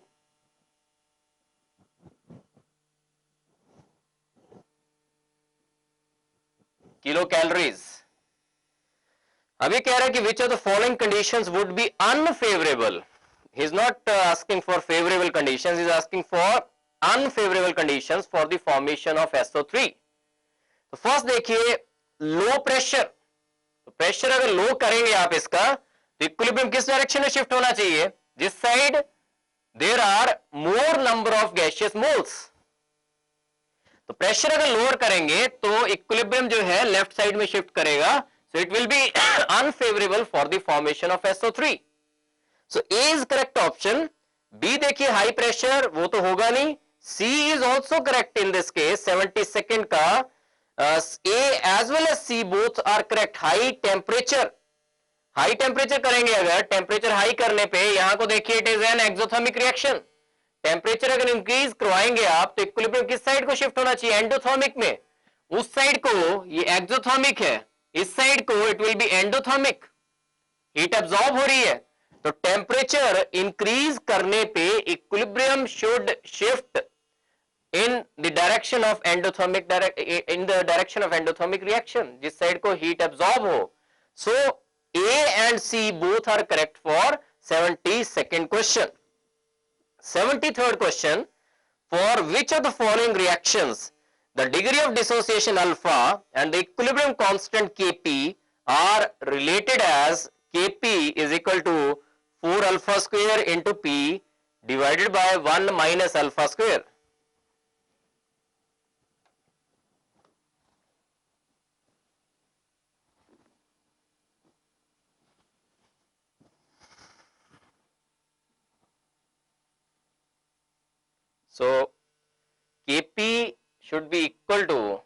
kilocalories. अभी कह रहा है कि which of the following conditions would be unfavorable. He is not asking for favorable conditions, he is asking for unfavorable conditions for the formation of SO3. तो first देखिए low pressure, तो pressure अगर लो करेंगे आप इसका तो इक्विलिब्रियम किस direction में शिफ्ट होना चाहिए? जिस side there are more number of gaseous moles. तो प्रेशर अगर लोअर करेंगे तो इक्विलिब्रियम जो है लेफ्ट साइड में शिफ्ट करेगा, so it will be unfavourable for the formation of SO3. So A is correct option. B देखिए हाई प्रेशर, वो तो होगा नहीं. C is also correct in this case. 72nd का A as well as C both are correct. High temperature, high temperature करेंगे अगर, temperature high करने पे यहां को देखिए it is an exothermic reaction. Temperature अगर इंक्रीज करवाएंगे आप तो इक्विलिब्रियम किस साइड को शिफ्ट होना चाहिए? एंडोथर्मिक में. उस साइड को ये एक्सोथर्मिक है, इस साइड को it will be endothermic. Heat absorb हो रही है तो टेम्परेचर इंक्रीज करने पे equilibrium should shift in the direction of endothermic, in the direction of endothermic reaction, जिस साइड को हीट एब्जॉर्ब हो. So A and C both are correct for 72nd question. 73rd question, for which of the following reactions the degree of dissociation alpha and the equilibrium constant Kp are related as Kp is equal to 4 alpha square into P divided by 1 minus alpha square. So Kp should be equal to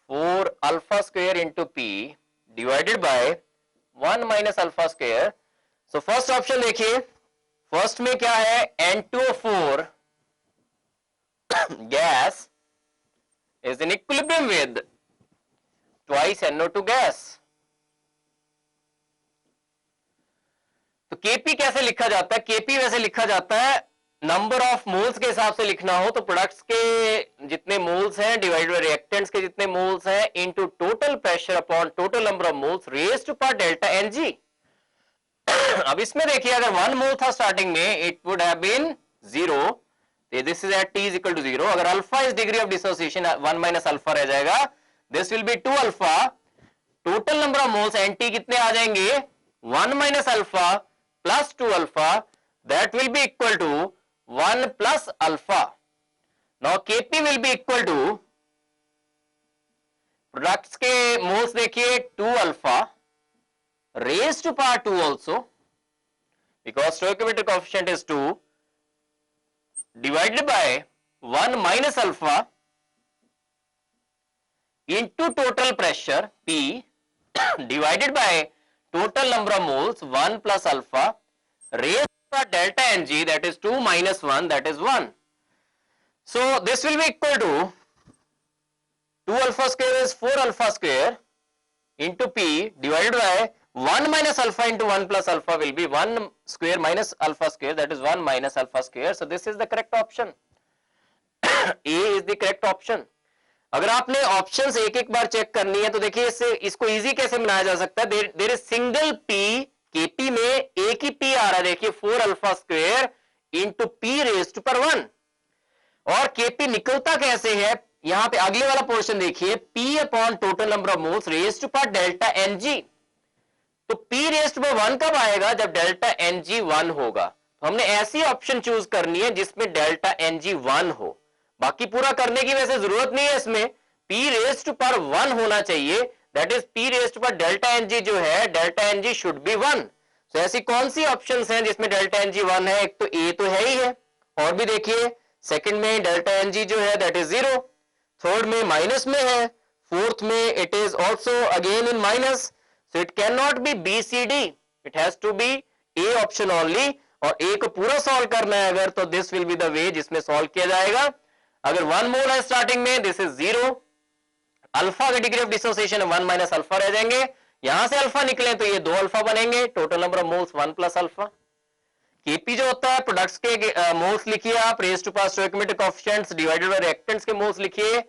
4 alpha square into P divided by 1 minus alpha square. So first option देखिए, first में क्या है? N2O4 gas is in equilibrium with twice NO2 gas. तो Kp कैसे लिखा जाता है? Kp वैसे लिखा जाता है नंबर ऑफ मोल्स के हिसाब से लिखना हो तो प्रोडक्ट्स के जितने मोल्स हैं डिवाइडेड बाय रिएक्टेंट्स के जितने मोल्स हैं into total pressure upon total number of moles raised to power delta Ng. अब इसमें देखिए अगर 1 मोल था स्टार्टिंग में it would have been 0, this is at T is equal to 0. अगर alpha is degree of dissociation 1 minus alpha रह जाएगा, this will be 2 alpha. Total number of moles Nt कितने आ जाएंगे? 1 minus alpha plus 2 alpha, that will be equal to 1 plus alpha. Now Kp will be equal to, products के moles देखिए 2 alpha raised to power 2 also because stoichiometric coefficient is 2 divided by 1 minus alpha into total pressure P divided by total number of moles 1 plus alpha raised to delta Ng, that is 2 minus 1, that is 1. So this will be equal to 2 alpha square is 4 alpha square into P divided by 1 minus alpha into 1 plus alpha will be 1 square minus alpha square, that is 1 minus alpha square. So this is the correct option. A is the correct option. अगर आपने options एक एक बार check करनी है तो देखिए इससे इसको इजी कैसे बनाया जा सकता है. There is single P, Kp में एक ही पी आ रहा है. देखिए 4 alpha square into P raise to power 1. और केपी निकलता कैसे है, यहां पे अगले वाला पोर्शन देखिए, P upon total number of moles raise to power delta ng. तो पी रेज टू पावर 1 कब आएगा, जब डेल्टा एनजी 1 होगा. तो हमने ऐसी ऑप्शन चूज करनी है जिसमें डेल्टा एनजी 1 हो. बाकी पूरा करने की वैसे जरूरत नहीं है. इसमें P रेज टू पावर 1 होना चाहिए, that is P raise to power delta ng जो है, डेल्टा एनजी शुड बी 1. तो ऐसी कौन सी ऑप्शंस हैं जिसमें डेल्टा एनजी 1 है. एक तो A तो है ही है, और भी देखिए सेकंड में डेल्टा एनजी जो है दैट इज 0, थर्ड में माइनस में है, फोर्थ में it is also again in minus. So it can not be B C D, it has to be A option only. और ए को पूरा सॉल्व करना है अगर, तो this will be the way जिसमें सॉल्व किया जाएगा. अगर 1 मोल है स्टार्टिंग में, दिस इज 0. अल्फा का degree of dissociation 1 minus alpha रह जाएंगे. यहां से अल्फा निकले तो ये 2 अल्फा बनेंगे. Total number of moles 1 plus alpha. Kp जो होता है प्रोडक्ट्स के मोल्स लिखिए आप, raise to power stoichiometric coefficients divided by reactants के मोल्स लिखिए,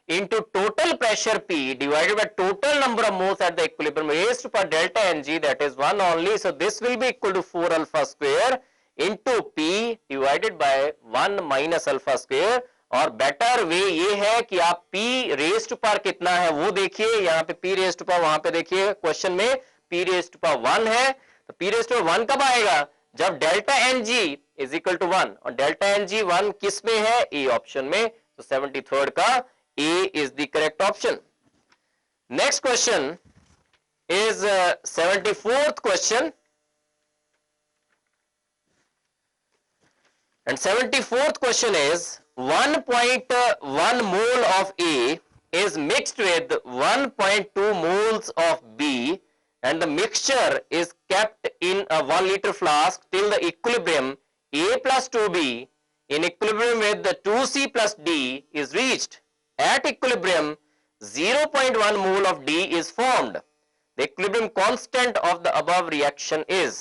into total pressure P divided by total number of moles at the equilibrium raise to power delta ng, that is 1 only. So this will be equal to 4 alpha square into P divided by 1 minus alpha square. और better way ये है कि आप P raise to power कितना है वो देखिए. यहां पे P रेज टू पावर, वहां पे देखिए क्वेश्चन में P रेज टू पावर 1 है. तो P रेज टू पावर 1 कब आएगा, जब delta Ng is equal to 1. और डेल्टा Ng 1 किस में है, ए ऑप्शन में. तो 73rd का A is the correct option. Next question is 74th question. And 74th question is 1.1 mole of A is mixed with 1.2 moles of B and the mixture is kept in a 1 liter flask till the equilibrium A plus 2B in equilibrium with the 2C plus D is reached. At equilibrium 0.1 mole of D is formed. The equilibrium constant of the above reaction is.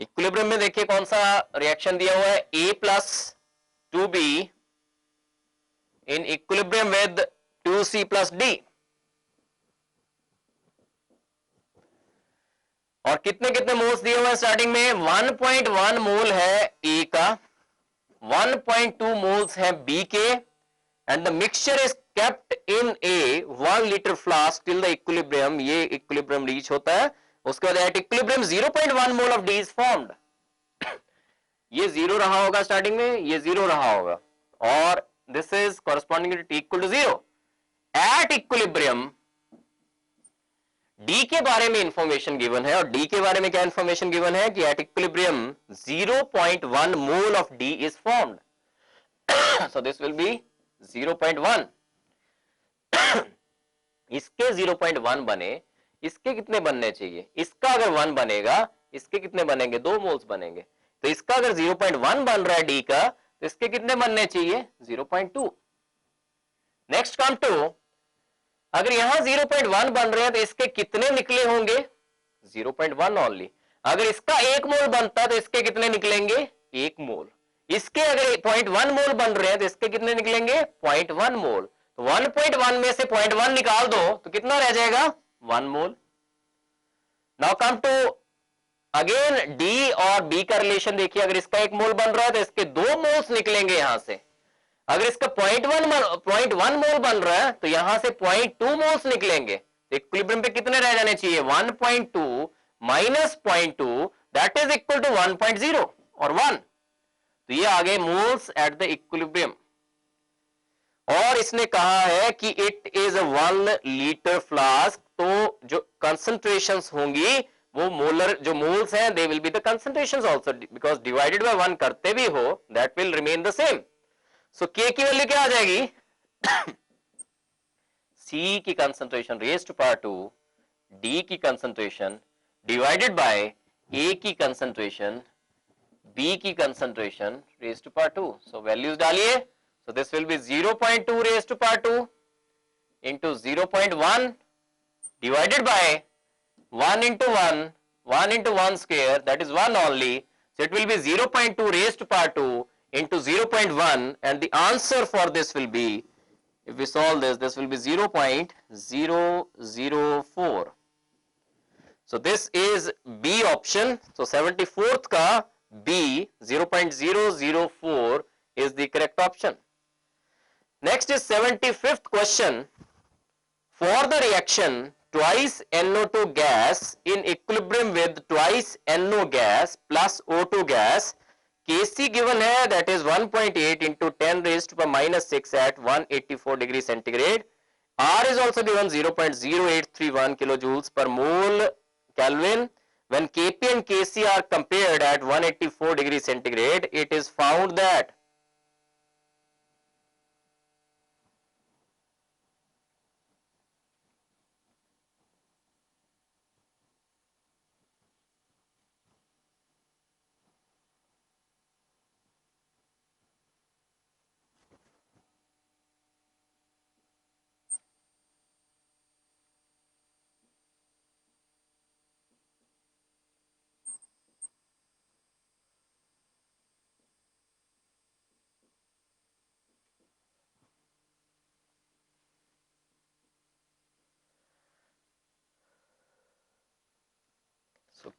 Equilibrium में देखिए कौन सा reaction दिया हुआ है, A plus 2B in equilibrium with 2C plus D. और कितने कितने मोल्स दिए हुए हैं स्टार्टिंग में, 1.1 मोल है A का, 1.2 मोल्स है B के, and the mixture is kept in A 1 litre flask till the equilibrium. ये इक्विलिब्रियम रीच होता है. उसके बाद at equilibrium 0.1 mole of D is formed. ये 0 रहा होगा स्टार्टिंग में, ये 0 रहा होगा, और this is corresponding to T equal to 0. At equilibrium D के बारे में इंफॉर्मेशन गिवन है, और डी के बारे में क्या इंफॉर्मेशन गिवन है कि at equilibrium 0.1 mole of D is formed. So this will B 0.1. इसके 0.1 बने, इसके कितने बनने चाहिए, इसका अगर 1 बनेगा, इसके कितने बनेंगे, 2 मोल्स बनेंगे. तो इसका अगर 0.1 बन रहा है डी का, तो इसके कितने बनने चाहिए, 0.2. नेक्स्ट कम टू, अगर यहां 0.1 बन रहे हैं तो इसके कितने निकले होंगे, 0.1 ओनली. अगर इसका 1 मोल बनता है तो इसके कितने निकलेंगे, 1 मोल. इसके अगर 0.1 मोल बन रहे हैं तो इसके कितने निकलेंगे, 0.1 मोल. तो 1.1 में से 0.1 निकाल दो तो कितना रह जाएगा, 1 mole. Now come to again D और बी का रिलेशन देखिए. अगर इसका 1 मोल बन रहा है तो इसके 2 मोल्स निकलेंगे यहां से. अगर इसका 0.1 मोल बन रहा है तो यहां से 0.2 मोल्स निकलेंगे. तो इक्विलिब्रियम पे कितने रह जाने चाहिए, 1.2 minus 0.2, that is equal to 1.0 और 1। तो ये आ गए मोल्स एट द इक्विलिब्रियम। और इसने कहा है कि it is a 1 litre flask, तो जो कंसंट्रेशंस होंगी वो मोलर जो मोल्स हैं they will be the concentrations also, because divided by 1 करते भी हो that will remain the same. So K की वैल्यू क्या आ जाएगी? सी की concentration raise to power 2, D की कंसंट्रेशन डिवाइडेड बाय ए की कंसंट्रेशन, बी की concentration raise to power 2। So values डालिए। So this will be 0.2 raised to power 2 into 0.1 divided by 1 into 1, 1 into 1 square, that is 1 only. So it will be 0.2 raised to power 2 into 0.1, and the answer for this will be, if we solve this will be 0.004. So this is B option. So 74th ka B 0.004 is the correct option. Next is 75th question. For the reaction twice NO2 gas in equilibrium with twice NO gas plus O2 gas, Kc given है, that is 1.8 into 10 raised to the minus 6 at 184 degree centigrade. R is also given 0.0831 kilojoules per mole Kelvin. When Kp and Kc are compared at 184 degree centigrade, it is found that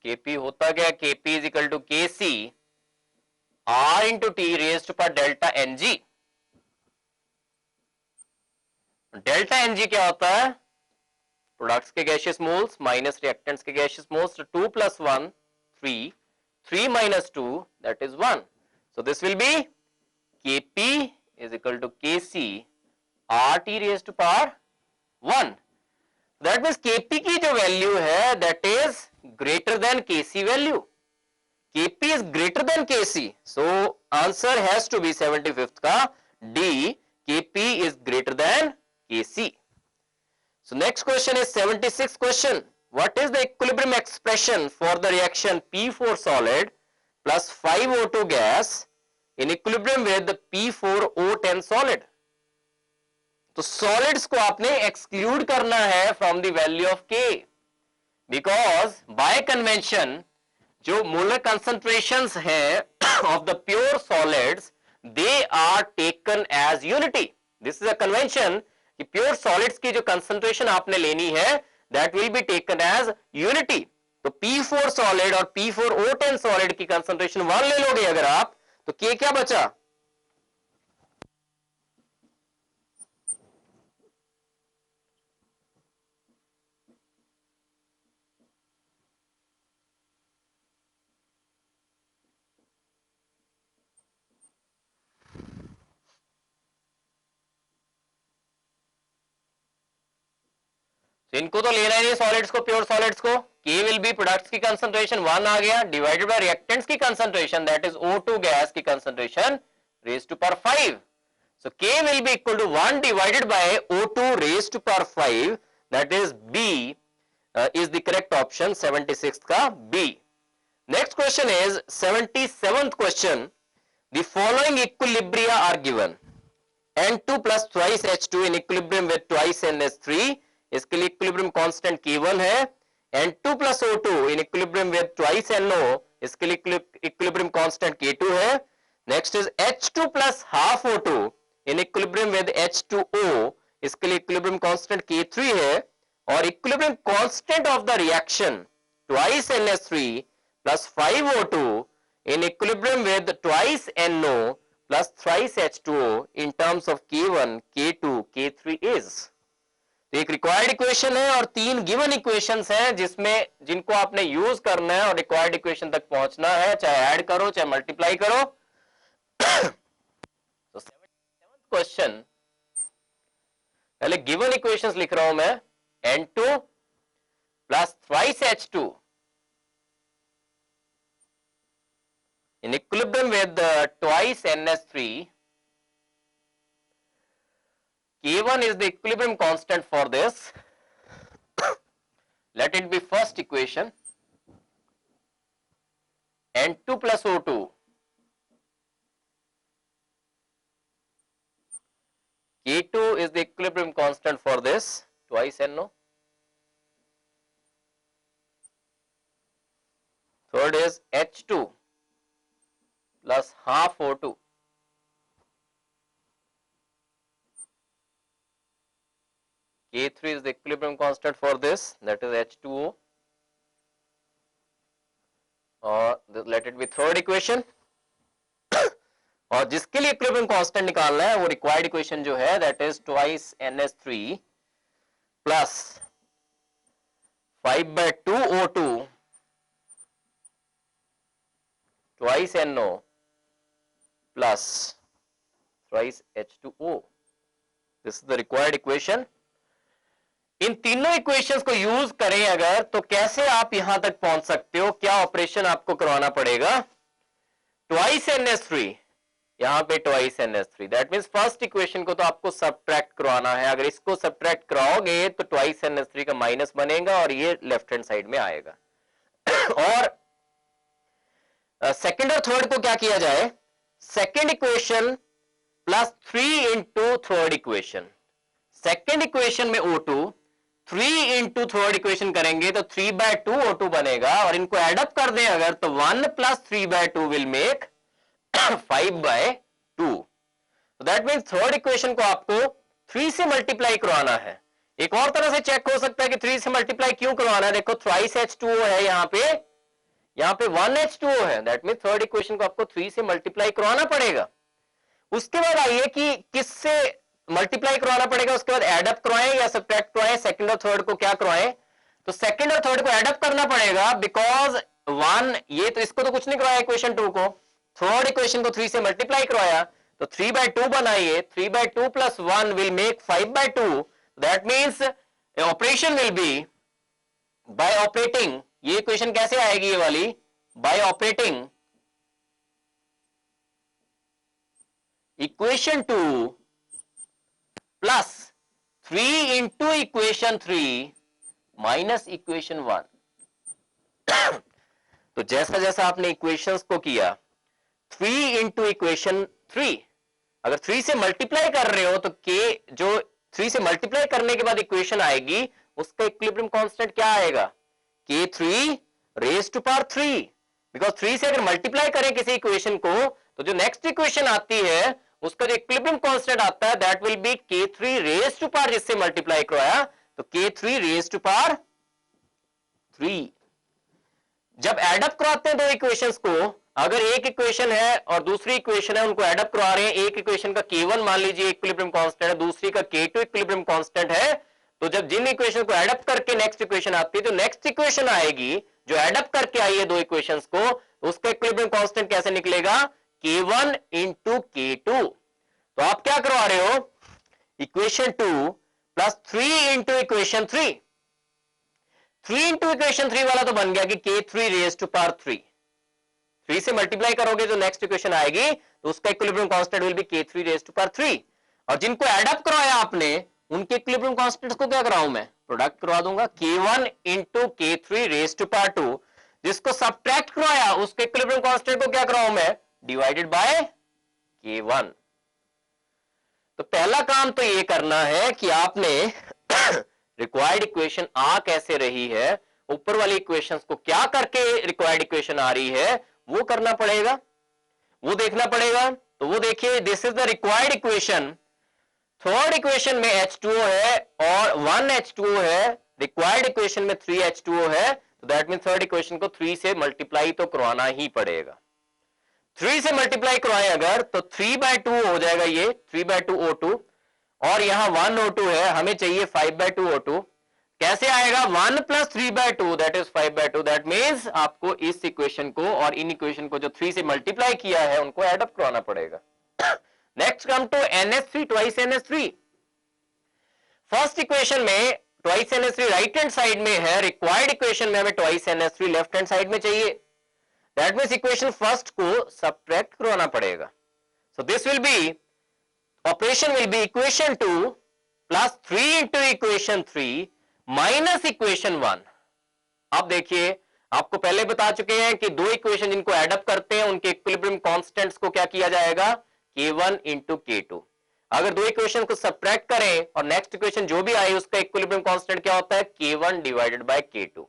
Kp होता क्या? Kp is equal to Kc R into T raised to power delta Ng. Delta Ng क्या होता है? Products के gaseous moles minus reactants के gaseous moles. 2 plus 1 3, 3 minus 2 that is 1. So this will be Kp is equal to Kc RT raised to power 1. That means Kp की जो value है that is greater than Kc value. Kp is greater than Kc. So answer has to be 75th का D. Kp is greater than Kc. So next question is 76th question. What is the equilibrium expression for the reaction P4 solid plus 5O2 gas in equilibrium with the P4O10 solid? तो solids को आपने exclude करना है from the value of K, because by convention जो molar concentrations है of the pure solids they are taken as unity. This is a convention कि pure solids की जो कंसंट्रेशन आपने लेनी है that will be taken as unity. तो P4 solid और P4O10 सॉलिड की कंसंट्रेशन 1 ले लोगे अगर आप, तो के क्या बचा? इनको तो लेना ही नहीं सॉलिड्स को, प्योर सॉलिड्स को. K विल बी प्रोडक्ट्स की कंसंट्रेशन 1 आ गया डिवाइडेड बाय रिएक्टेंट्स की concentration that is O2 gas की concentration raise to power 5. So K will be equal to 1 divided by O2 raise to power 5 that is B is the correct option 76th का B. Next question is 77th question. The following equilibria are given. N2 plus twice H2 in equilibrium with twice NH3. इसके लिए equilibrium constant K1 है. N2 plus O2 in equilibrium with twice NO, इसके लिए equilibrium constant K2 है. Next is H2 plus half O2 in equilibrium with H2O, इसके लिए equilibrium constant K3 है. और equilibrium constant of the reaction twice NH3 plus 5O2 in equilibrium with twice NO plus thrice H2O in terms of K1, K2, K3 is. एक required equation है और 3 given equations हैं जिनको आपने use करना है और रिक्वायर्ड इक्वेशन तक पहुंचना है, चाहे ऐड करो चाहे मल्टीप्लाई करो। तो 7th क्वेश्चन, पहले गिवन इक्वेशंस लिख रहा हूं मैं, N2 plus twice H2 in equilibrium with twice NH3. K1 is the equilibrium constant for this. Let it be first equation. N2 plus O2 K2 is the equilibrium constant for this, twice NO. Third is H2 plus half O2. K3 is the equilibrium constant for this, that is H2O. और let it be third equation. और जिसके लिए equilibrium constant निकालना है वो required equation जो है that is twice NH3 plus 5/2 O2 twice NO plus twice H2O. This is the required equation. इन तीनों इक्वेशंस को यूज करें अगर तो कैसे आप यहां तक पहुंच सकते हो, क्या ऑपरेशन आपको करवाना पड़ेगा. ट्वाइस NH3, यहां पे twice NH3, that means first equation को तो आपको सब्ट्रैक्ट करवाना है. अगर इसको सब्ट्रैक्ट कराओगे तो ट्वाइस NH3 का माइनस बनेगा और ये लेफ्ट हैंड साइड में आएगा. और सेकंड और थर्ड को क्या किया जाए, second equation plus 3 into third equation. Second equation में O2 3 इंटू थर्ड इक्वेशन करेंगे तो 3/2 O2 बनेगा और इनको एडअप कर दें अगर तो 1 plus 3/2 will make 5/2. That means third equation को आपको 3 से मल्टीप्लाई करवाना है. एक और तरह से चेक हो सकता है कि 3 से मल्टीप्लाई क्यों करवाना है. देखो थ्राइस H2O है, यहां पे 1 H2O है. दैट मीन्स थर्ड इक्वेशन को आपको 3 से मल्टीप्लाई करवाना पड़ेगा. उसके बाद आइए कि किससे मल्टीप्लाई करवाना पड़ेगा, उसके बाद एडअप करवाएं या सब्ट्रैक्ट करवाएं. सेकंड और थर्ड को क्या करवाएं, तो सेकंड और थर्ड को एडअप करना पड़ेगा बिकॉज 1 ये तो इसको तो कुछ नहीं करवाया इक्वेशन 2 को. थर्ड इक्वेशन को 3 से मल्टीप्लाई करवाया तो 3/2 बनाइए. 3/2 plus 1 will make 5/2. That means operation will be bye operating. ये इक्वेशन कैसे आएगी ये वाली, bye operating equation 2 plus 3 into equation 3 minus equation 1. तो जैसा जैसा आपने इक्वेशंस को किया 3 इंटू इक्वेशन 3, अगर 3 से मल्टीप्लाई कर रहे हो तो के जो 3 से मल्टीप्लाई करने के बाद इक्वेशन आएगी उसका इक्विलिब्रियम कांस्टेंट क्या आएगा, K3 raise to power 3. Because 3 से अगर मल्टीप्लाई करें किसी इक्वेशन को तो जो नेक्स्ट इक्वेशन आती है उसका जो इक्विलिब्रियम कांस्टेंट आता है that will be K3 raise to power, जिससे मल्टीप्लाई करवाया तो K3 रेज टू पावर 3. जब एडअप करवाते हैं दो इक्वेशंस को, अगर एक इक्वेशन है और दूसरी इक्वेशन है उनको एडअप करवा रहे हैं, एक इक्वेशन का K1 मान लीजिए इक्विलिब्रियम कांस्टेंट है, दूसरी का K2 इक्विलिब्रियम कांस्टेंट है, तो जब जिन इक्वेशन को एडअप करके नेक्स्ट इक्वेशन आती है तो नेक्स्ट इक्वेशन आएगी जो एडअप करके आई है दो इक्वेशंस को, उसका इक्विलिब्रियम कांस्टेंट कैसे निकलेगा, K1 इंटू K2. तो आप क्या करवा रहे हो, equation 2 plus 3 into equation 3. 3 into equation 3 वाला तो बन गया कि K3 रेज टू पावर 3. 3 से मल्टीप्लाई करोगे जो नेक्स्ट इक्वेशन आएगी तो उसका equilibrium constant will be K3 raise to power 3. और जिनको एडअप करवाया आपने उनके इक्विलिब्रियम कांस्टेंट को क्या कराऊं मैं, प्रोडक्ट करवा दूंगा. K1 into K3 raise to power 2. जिसको सब्ट्रैक्ट करवाया उसके इक्विलिब्रियम कांस्टेंट को क्या कराऊं मैं, डिवाइडेड बाय K1. तो पहला काम तो ये करना है कि आपने रिक्वायर्ड इक्वेशन आ कैसे रही है, ऊपर वाली इक्वेशंस को क्या करके रिक्वायर्ड इक्वेशन आ रही है वो करना पड़ेगा, वो देखना पड़ेगा. तो वो देखिए this is the required equation. Third equation में H2O है और 1 H2O है, रिक्वायर्ड इक्वेशन में 3 H2O है. तो दैट मीन थर्ड इक्वेशन को 3 से मल्टीप्लाई तो करवाना ही पड़ेगा. 3 से मल्टीप्लाई करवाएं अगर तो 3/2 हो जाएगा, ये 3/2 O2 और यहां 1O2 है, हमें चाहिए 5/2O2। कैसे आएगा? 1 + 3/2 दैट इज 5/2। दैट मीन्स आपको इस इक्वेशन को और इन इक्वेशन को जो 3 से मल्टीप्लाई किया है उनको एड अप करवाना पड़ेगा। Next come to NH3 twice NH3। First equation में twice NH3 right hand side में है, रिक्वायर्ड इक्वेशन में हमें twice NH3 left hand side में चाहिए। दैट मीन्स इक्वेशन फर्स्ट को सब्ट्रैक्ट करवाना पड़ेगा। सो this will B operation will be equation 2 + 3 into equation 3 minus equation 1। अब देखिए, आपको पहले बता चुके हैं कि दो इक्वेशन जिनको एडअप करते हैं उनके इक्विलिब्रियम कांस्टेंट्स को क्या किया जाएगा? K1 into K2। अगर दो इक्वेशन को सब्ट्रैक्ट करें और नेक्स्ट इक्वेशन जो भी आए उसका इक्विलिब्रियम कांस्टेंट क्या होता है? K1 divided by K2।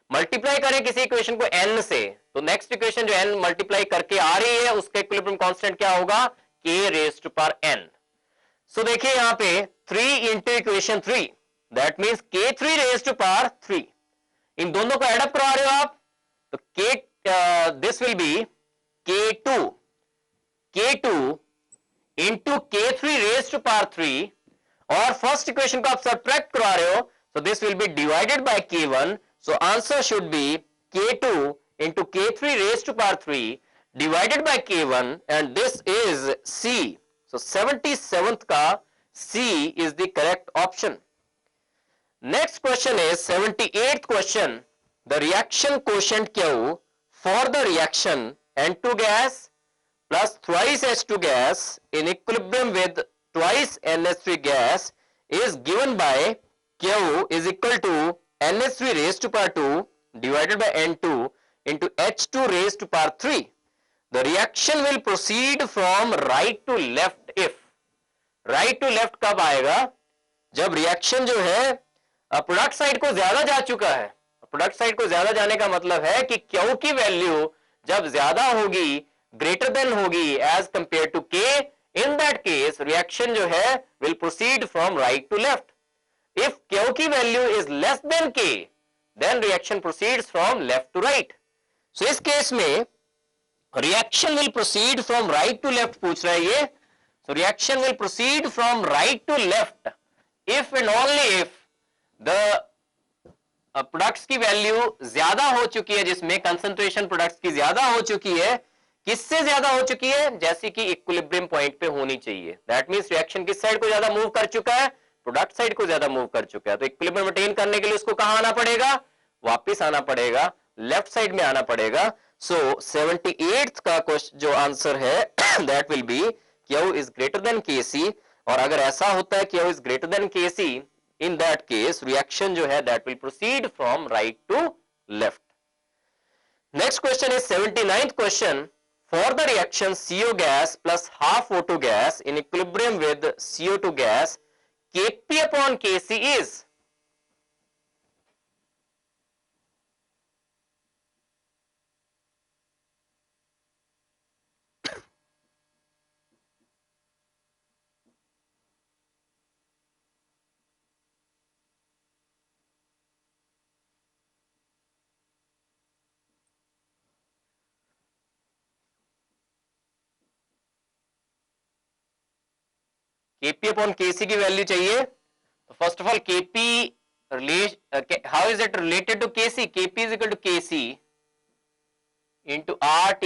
Multiply करें किसी इक्वेशन को n से, तो नेक्स्ट इक्वेशन जो n मल्टीप्लाई करके आ रही है उसका इक्विलिब्रियम कांस्टेंट क्या होगा? K⁻n। सो देखिए यहां पे 3 into equation 3 that means K3⁻3। इन दोनों को एडअप करवा रहे हो आप, तो this will B K2 into K3⁻3 और फर्स्ट इक्वेशन को आप सब्ट्रैक्ट करवा रहे हो, so this will be divided by K1, so answer should be K2 into K3⁻3 divided by K1 and this is C. So 77th का C is the correct option. Next question is 78th question. The reaction quotient Q for the reaction N2 gas plus thrice H2 gas in equilibrium with twice NH3 gas is given by Q is equal to NH3⁻2 divided by N2 into H2⁻3. The reaction will proceed from right to left if right to left कब आएगा? जब reaction जो है product side को ज्यादा जा चुका है। प्रोडक्ट साइड को ज्यादा जाने का मतलब है कि Q की वैल्यू जब ज्यादा होगी, ग्रेटर देन होगी as compare to K, in that case reaction जो है will proceed from right to left. If Q की value is less than K, then reaction proceeds from left to right. So इस case में reaction will proceed from right to left पूछ रहा है ये। So reaction will proceed from right to left if and only if the products की value ज्यादा हो चुकी है, जिसमें कंसंट्रेशन प्रोडक्ट्स की ज्यादा हो चुकी है। किससे ज्यादा हो चुकी है? जैसे कि इक्विलिब्रियम पॉइंट पे होनी चाहिए। दैट मींस रिएक्शन किस साइड को ज्यादा मूव कर चुका है? प्रोडक्ट साइड को ज्यादा मूव कर चुका है। तो इक्विलिब्रियम मेंटेन करने के लिए उसको कहां आना पड़ेगा? वापिस आना पड़ेगा, लेफ्ट साइड में आना पड़ेगा। सो 78th का क्वेश्चन जो आंसर है that will B Q is greater than KC। और अगर ऐसा होता है Q is greater than KC, in that case reaction जो है that will proceed from right to left. Next question is 79th question. For the reaction CO gas plus half O2 gas in equilibrium with CO2 gas, Kp upon Kc is Kp upon Kc की value चाहिए। तो first of all Kp how is it related to Kc? Kp is equal to Kc into RT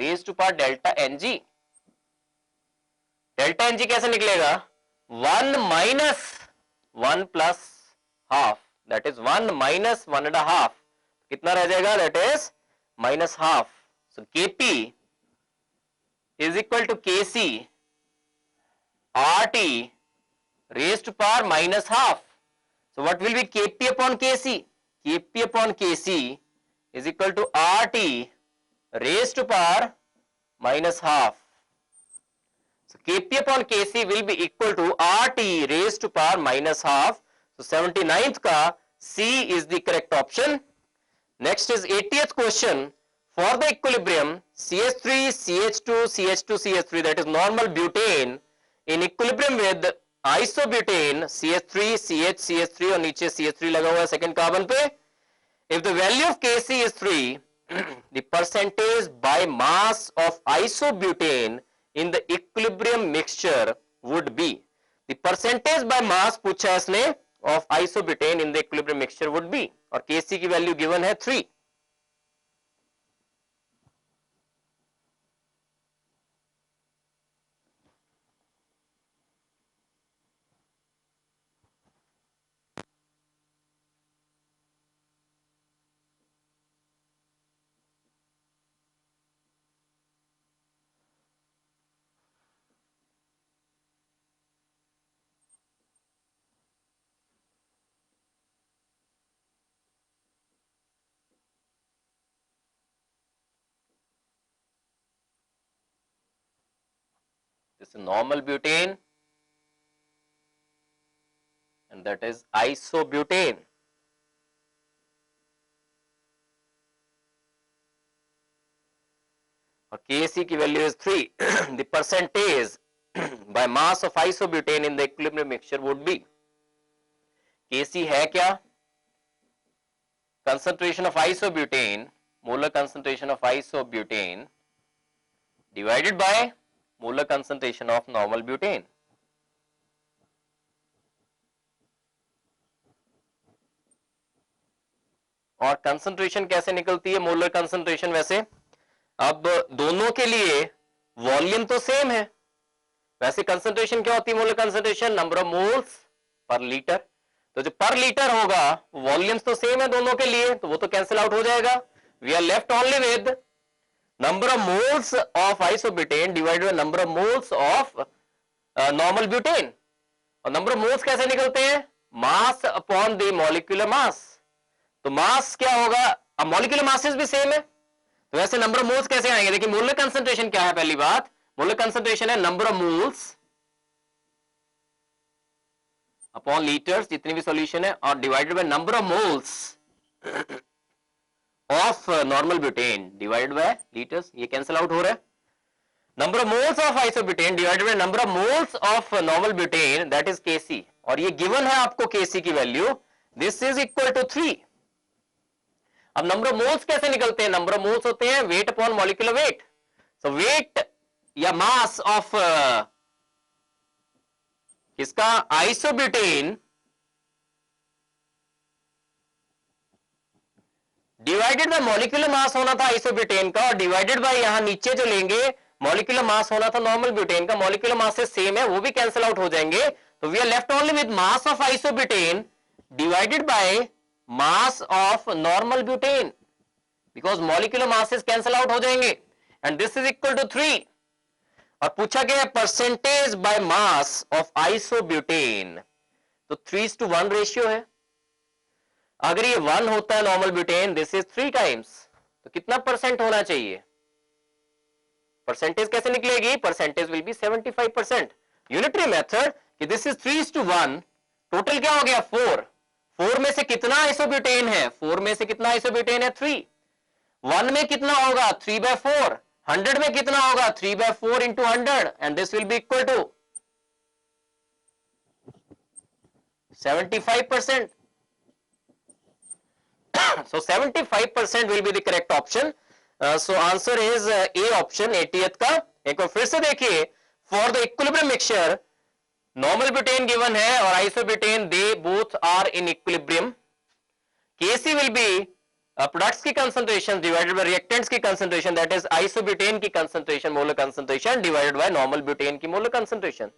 raised to power delta Ng। Delta Ng कैसे निकलेगा? 1 minus 1 plus half, that is 1 minus 1.5, कितना रह जाएगा? that is minus half. So Kp is equal to Kc RT raised to power minus half. So what will be Kp upon Kc? Kp upon Kc is equal to RT raised to power minus half. So Kp upon Kc will be equal to RT raised to power minus half. So 79th का C is the correct option. Next is 80th question. For the equilibrium CH3, CH2, CH2, CH3, that is normal butane in equilibrium with isobutane CH3, CH, CH3 और नीचे CH3 लगा हुआ है second carbon पे. If the value of Kc is 3, the percentage by mass of isobutane in the equilibrium mixture would be. The percentage by मास पूछा है इसने of isobutane in the equilibrium mixture would be, और Kc की value given है 3। This is normal butane and that is isobutane. और Kc की value is 3। The percentage by mass of isobutane in the equilibrium mixture would be, Kc है क्या? Concentration of isobutane, molar concentration of isobutane divided by molar concentration of normal butane. और concentration कैसे निकलती है molar concentration? वैसे अब दोनों के लिए वॉल्यूम तो सेम है, वैसे कंसंट्रेशन क्या होती है molar concentration? Number of moles per litre. तो जो पर लीटर होगा वॉल्यूम्स तो सेम है दोनों के लिए, तो वो तो कैंसिल आउट हो जाएगा। We are left only with number of moles of isobutane divided by number of moles of normal butane. और नंबर ऑफ मोल्स कैसे निकलते हैं? Mass upon the molecular mass. तो मास क्या होगा? अब मॉलिक्यूलर मासेस भी सेम है, तो वैसे नंबर ऑफ मोल्स कैसे आएंगे? देखिए मोलर कंसंट्रेशन क्या है? पहली बात, मोलर कंसंट्रेशन है number of moles upon litres, जितनी भी सॉल्यूशन है, और divided by number of moles of normal butane divided by litres. ये कैंसिल आउट हो रहा है। Number of moles of isobutane divided by number of moles of normal butane, that is Kc, और ये गिवन है आपको Kc की value, this is equal to 3। अब नंबर ऑफ मोल्स कैसे निकलते हैं? नंबर ऑफ मोल्स होते हैं वेट अपॉन मॉलिक्यूलर वेट। सो वेट या मास ऑफ किसका? आइसोब्यूटेन डिवाइडेड बाय मॉलिक्यूलर मास होना था आइसोब्यूटेन का, और डिवाइडेड बाय यहां नीचे जो लेंगे मॉलिक्यूलर मास होना था नॉर्मल ब्यूटेन का। मॉलिक्यूलर मास से सेम है, वो भी कैंसिल आउट हो जाएंगे। तो we are left only with mass of isobutane divided by mass of normal butane, because molecular masses cancel out हो जाएंगे, and this is equal to 3। और पूछा गया percentage by mass of isobutane, तो 3:1 ratio है। अगर ये 1 होता है normal butane, this is 3 times, तो कितना परसेंट होना चाहिए? परसेंटेज कैसे निकलेगी? Percentage will be 75%। Unitary method कि दिस इज 3:1, टोटल क्या हो गया? 4। 4 में से कितना आइसोब्यूटेन है? 4 में से कितना आइसोब्यूटेन है? 3। 1 में कितना होगा? 3/4। 100 में कितना होगा? 3/4 into 100, and this will be equal to 75%. So 75% will be the correct option. So answer is A option, 80th का। एक बार फिर से देखिए, for the equilibrium mixture normal butane given है और isobutane, they both are in equilibrium. Kc will be products की concentration divided by reactants की कंसंट्रेशन, दैट इज आइसोब्यूटेन की concentration molar concentration divided by normal butane की molar concentration.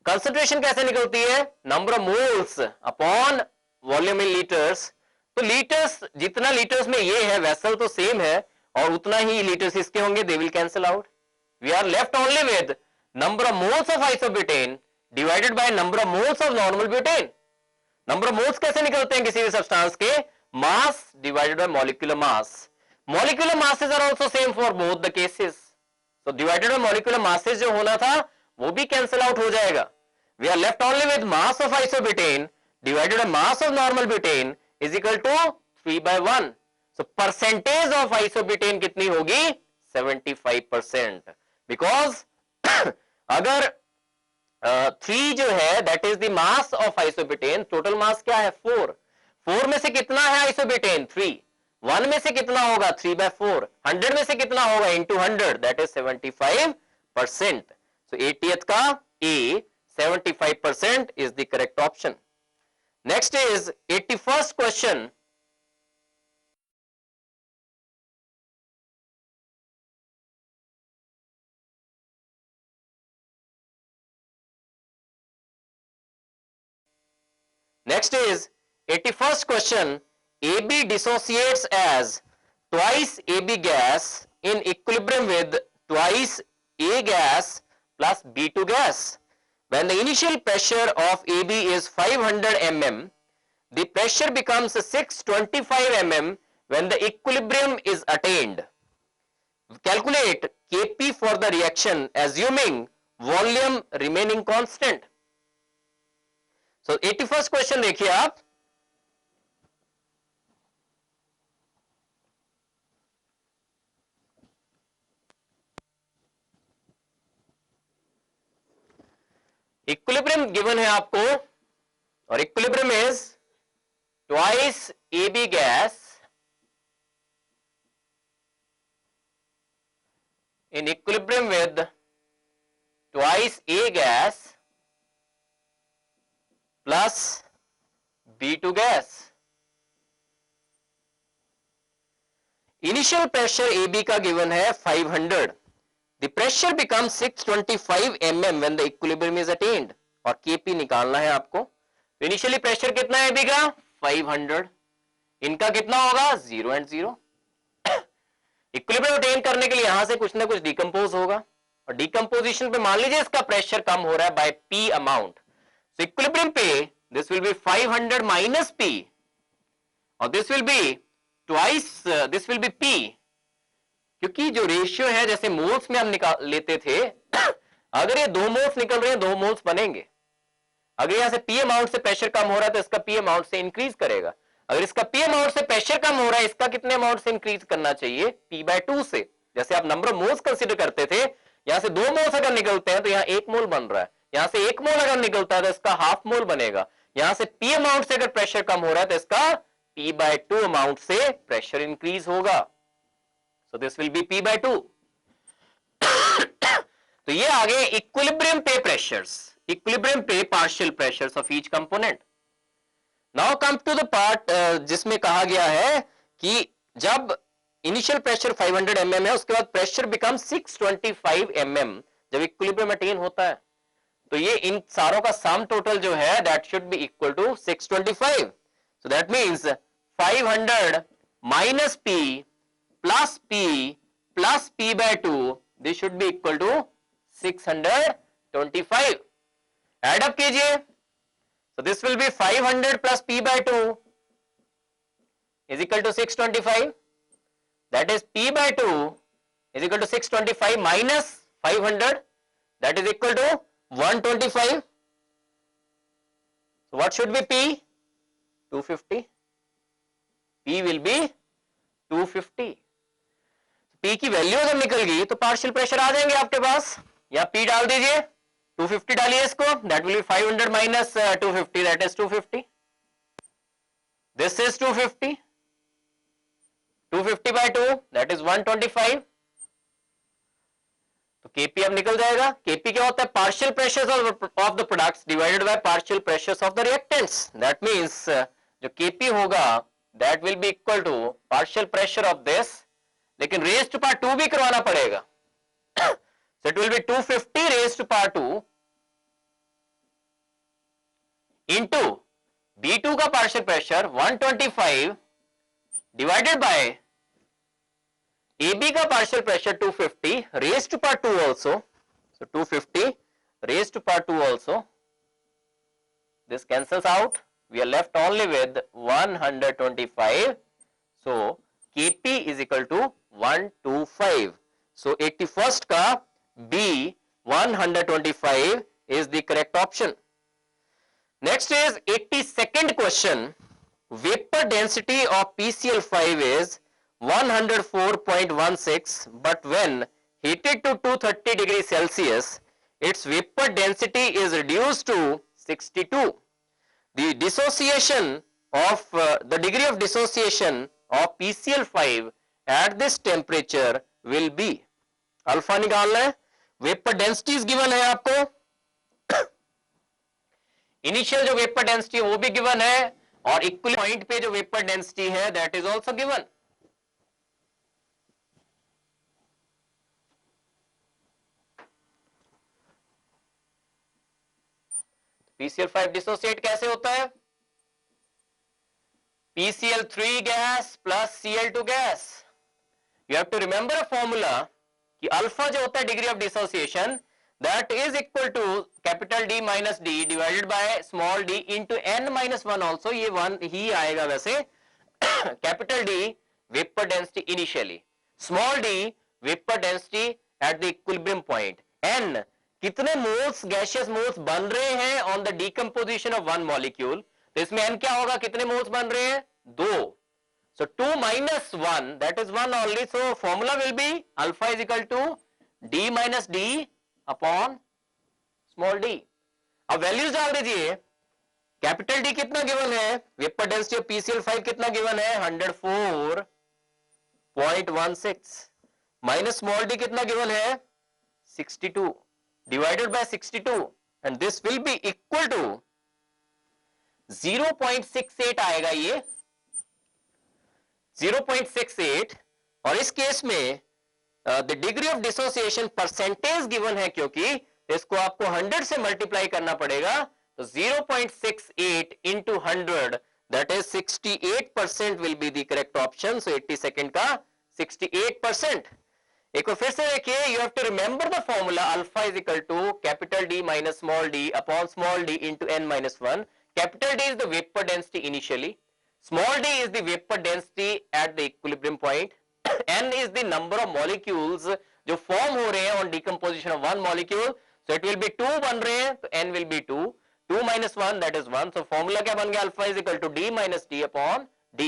Concentration कैसे निकलती है? Number of moles upon volume in litres. तो litres, जितना litres में ये है, वेसल तो सेम है, और उतना ही लीटर्स इसके होंगे, they will cancel out. We are left only with number of moles of isobutane divided by number of moles of normal butane. Number of moles कैसे निकलते हैं किसी भी सब्सटेंस के? Mass divided by molecular mass. Molecular masses are also same for both the cases, so divided by molecular masses जो होना था वो भी कैंसिल आउट हो जाएगा। We are left only with mass of isobutane divided by mass of normal butane is equal to 3/1। So percentage of isobutane कितनी होगी? 75%, because अगर 3 जो है that is the mass of isobutane, total mass क्या है? 4। 4 में से कितना है आइसोब्यूटेन? 3। 1 में से कितना होगा? 3/4। 100 में से कितना होगा? into 100, that is 75%। So 80th का A 75% is the correct option. Next is 81st question. Next is 81st question. AB dissociates as twice AB gas in equilibrium with twice A gas plus B2 gas. When the initial pressure of AB is 500 mm, the pressure becomes 625 mm when the equilibrium is attained. Calculate Kp for the reaction assuming volume remaining constant. So 81st question देखिए आप. Equilibrium given है आपको और equilibrium is twice AB gas in equilibrium with twice A gas plus B2 gas. Initial pressure AB का given है 500. The pressure becomes 625 mm when the equilibrium is attained. और Kp निकालना है आपको. Initially pressure कितना है AB का 500. इनका कितना होगा 0 and 0. इक्विलिब्रियम अटेन करने के लिए यहां से कुछ ना कुछ डिकम्पोज होगा और डिकम्पोजिशन पे मान लीजिए इसका प्रेशर कम हो रहा है by P amount. So equilibrium पे this will be 500 minus P और this will be twice this will be P. क्योंकि जो रेशियो है जैसे मोल्स में हम निकाल लेते थे अगर ये 2 मोल्स निकल रहे हैं 2 मोल्स बनेंगे. अगर यहां से P अमाउंट से प्रेशर कम हो रहा है तो इसका P अमाउंट से इंक्रीज करेगा. अगर इसका P अमाउंट से प्रेशर कम हो रहा है इसका कितने अमाउंट से इंक्रीज करना चाहिए P/2 से. जैसे आप नंबर ऑफ मोल्स कंसीडर करते थे यहां से 2 मोल्स अगर निकलते हैं तो यहां 1 मोल बन रहा है. यहां से 1 मोल अगर निकलता है तो इसका हाफ मोल बनेगा. यहां से P अमाउंट से अगर प्रेशर कम हो रहा है तो इसका P/2 अमाउंट से प्रेशर इंक्रीज होगा. So this will be P/2. तो ये आगे इक्विलिब्रियम पे प्रेशर्स, इक्विलिब्रियम पे partial pressures of each component. Now come to the part जिसमें कहा गया है कि जब इनिशियल प्रेशर 500 mm है उसके बाद प्रेशर बिकम 625 mm जब इक्विलिब्रियम अटेन होता है तो ये इन सारों का सम टोटल जो है that should be equal to 625. So that means 500 minus P plus P plus P/2 this should be equal to 625. Add up कीजिए. So this will be 500 plus P/2 is equal to 625. That is P/2 is equal to 625 minus 500. That is equal to 125. So what should be P? 250. P will be 250. P की value अगर निकल गई तो partial pressure आ जाएंगे आपके पास. या P डाल दीजिए. 250 डालिए इसको. That will be 500 minus 250. That is 250. This is 250. 250/2 that is 125. तो Kp अब निकल जाएगा. Kp क्या होता है? Partial pressures of the products divided by partial pressures of the reactants. That means जो Kp होगा that will be equal to partial pressure of this. लेकिन रेज टू पावर 2 भी करवाना पड़ेगा. So it will be 250 raised to power 2 into B2 का partial pressure 125 divided by AB का partial pressure 250 raised to power 2 also. So 250 raised to power 2 also. This cancels out. We are left only with 125. So Kp is equal to 125. So 81st का B 125 is the correct option. Next is 82nd question. Vapor density of PCl5 is 104.16 but when heated to 230 degrees Celsius its vapor density is reduced to 62. The dissociation of the degree of dissociation of PCl5 at this temperature will be. Alpha निकालना है. Vapour densities given है आपको. Initial जो vapour density है वो भी given है, और इक्वल पॉइंट पे जो वेपर डेंसिटी है that is also given. PCl5 dissociate कैसे होता है? PCl3 gas plus Cl2 gas. You have to remember a formula कि अल्फा जो होता है degree of dissociation that is equal to capital D minus D divided by small d into n minus one. Also ये one ही आएगा वैसे। Capital D vapour density initially, small d vapour density at the equilibrium point, n कितने moles gaseous moles बन रहे हैं on the decomposition of one molecule. तो इसमें n क्या होगा, कितने मोल्स बन रहे हैं, 2। So 2 minus 1 that is 1 only. So formula will be alpha is equal to D minus D upon small d. अब वैल्यूज डाल दीजिए। कैपिटल D कितना गिवन है, वेपर डेंसिटी ऑफ PCl5 कितना गिवन है 104.16 माइनस स्मॉल d कितना given है 62 divided by 62 and this will be equal to 0.68 आएगा ये 0.68। और इस केस में the degree of dissociation percentage given है, क्योंकि इसको आपको 100 से मल्टीप्लाई करना पड़ेगा। तो 0.68 into 100 that is 68% will be the correct option. So 80 second का 68%। एक बार फिर से देखिए, you have to remember the formula alpha is equal to capital D minus small d upon small d into n minus one. Capital D is the vapour density initially, small d is the vapor density at the equilibrium point, n is the number of molecules जो form हो रहे हैं on decomposition of one molecule, so it will be 2 बन रहे हैं तो n will be 2, 2 minus 1 that is 1, so formula क्या बन गया, alpha is equal to D minus D upon D।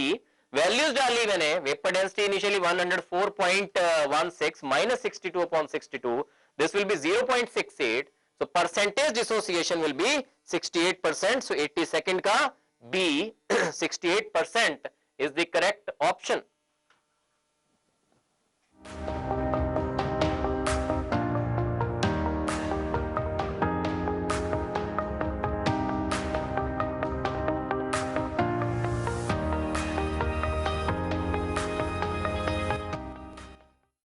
Values डाली मैंने, vapour density initially 104.16 minus 62 upon 62, this will be 0.68, so percentage dissociation will be 68%, so 80 second का B 68% is the correct option।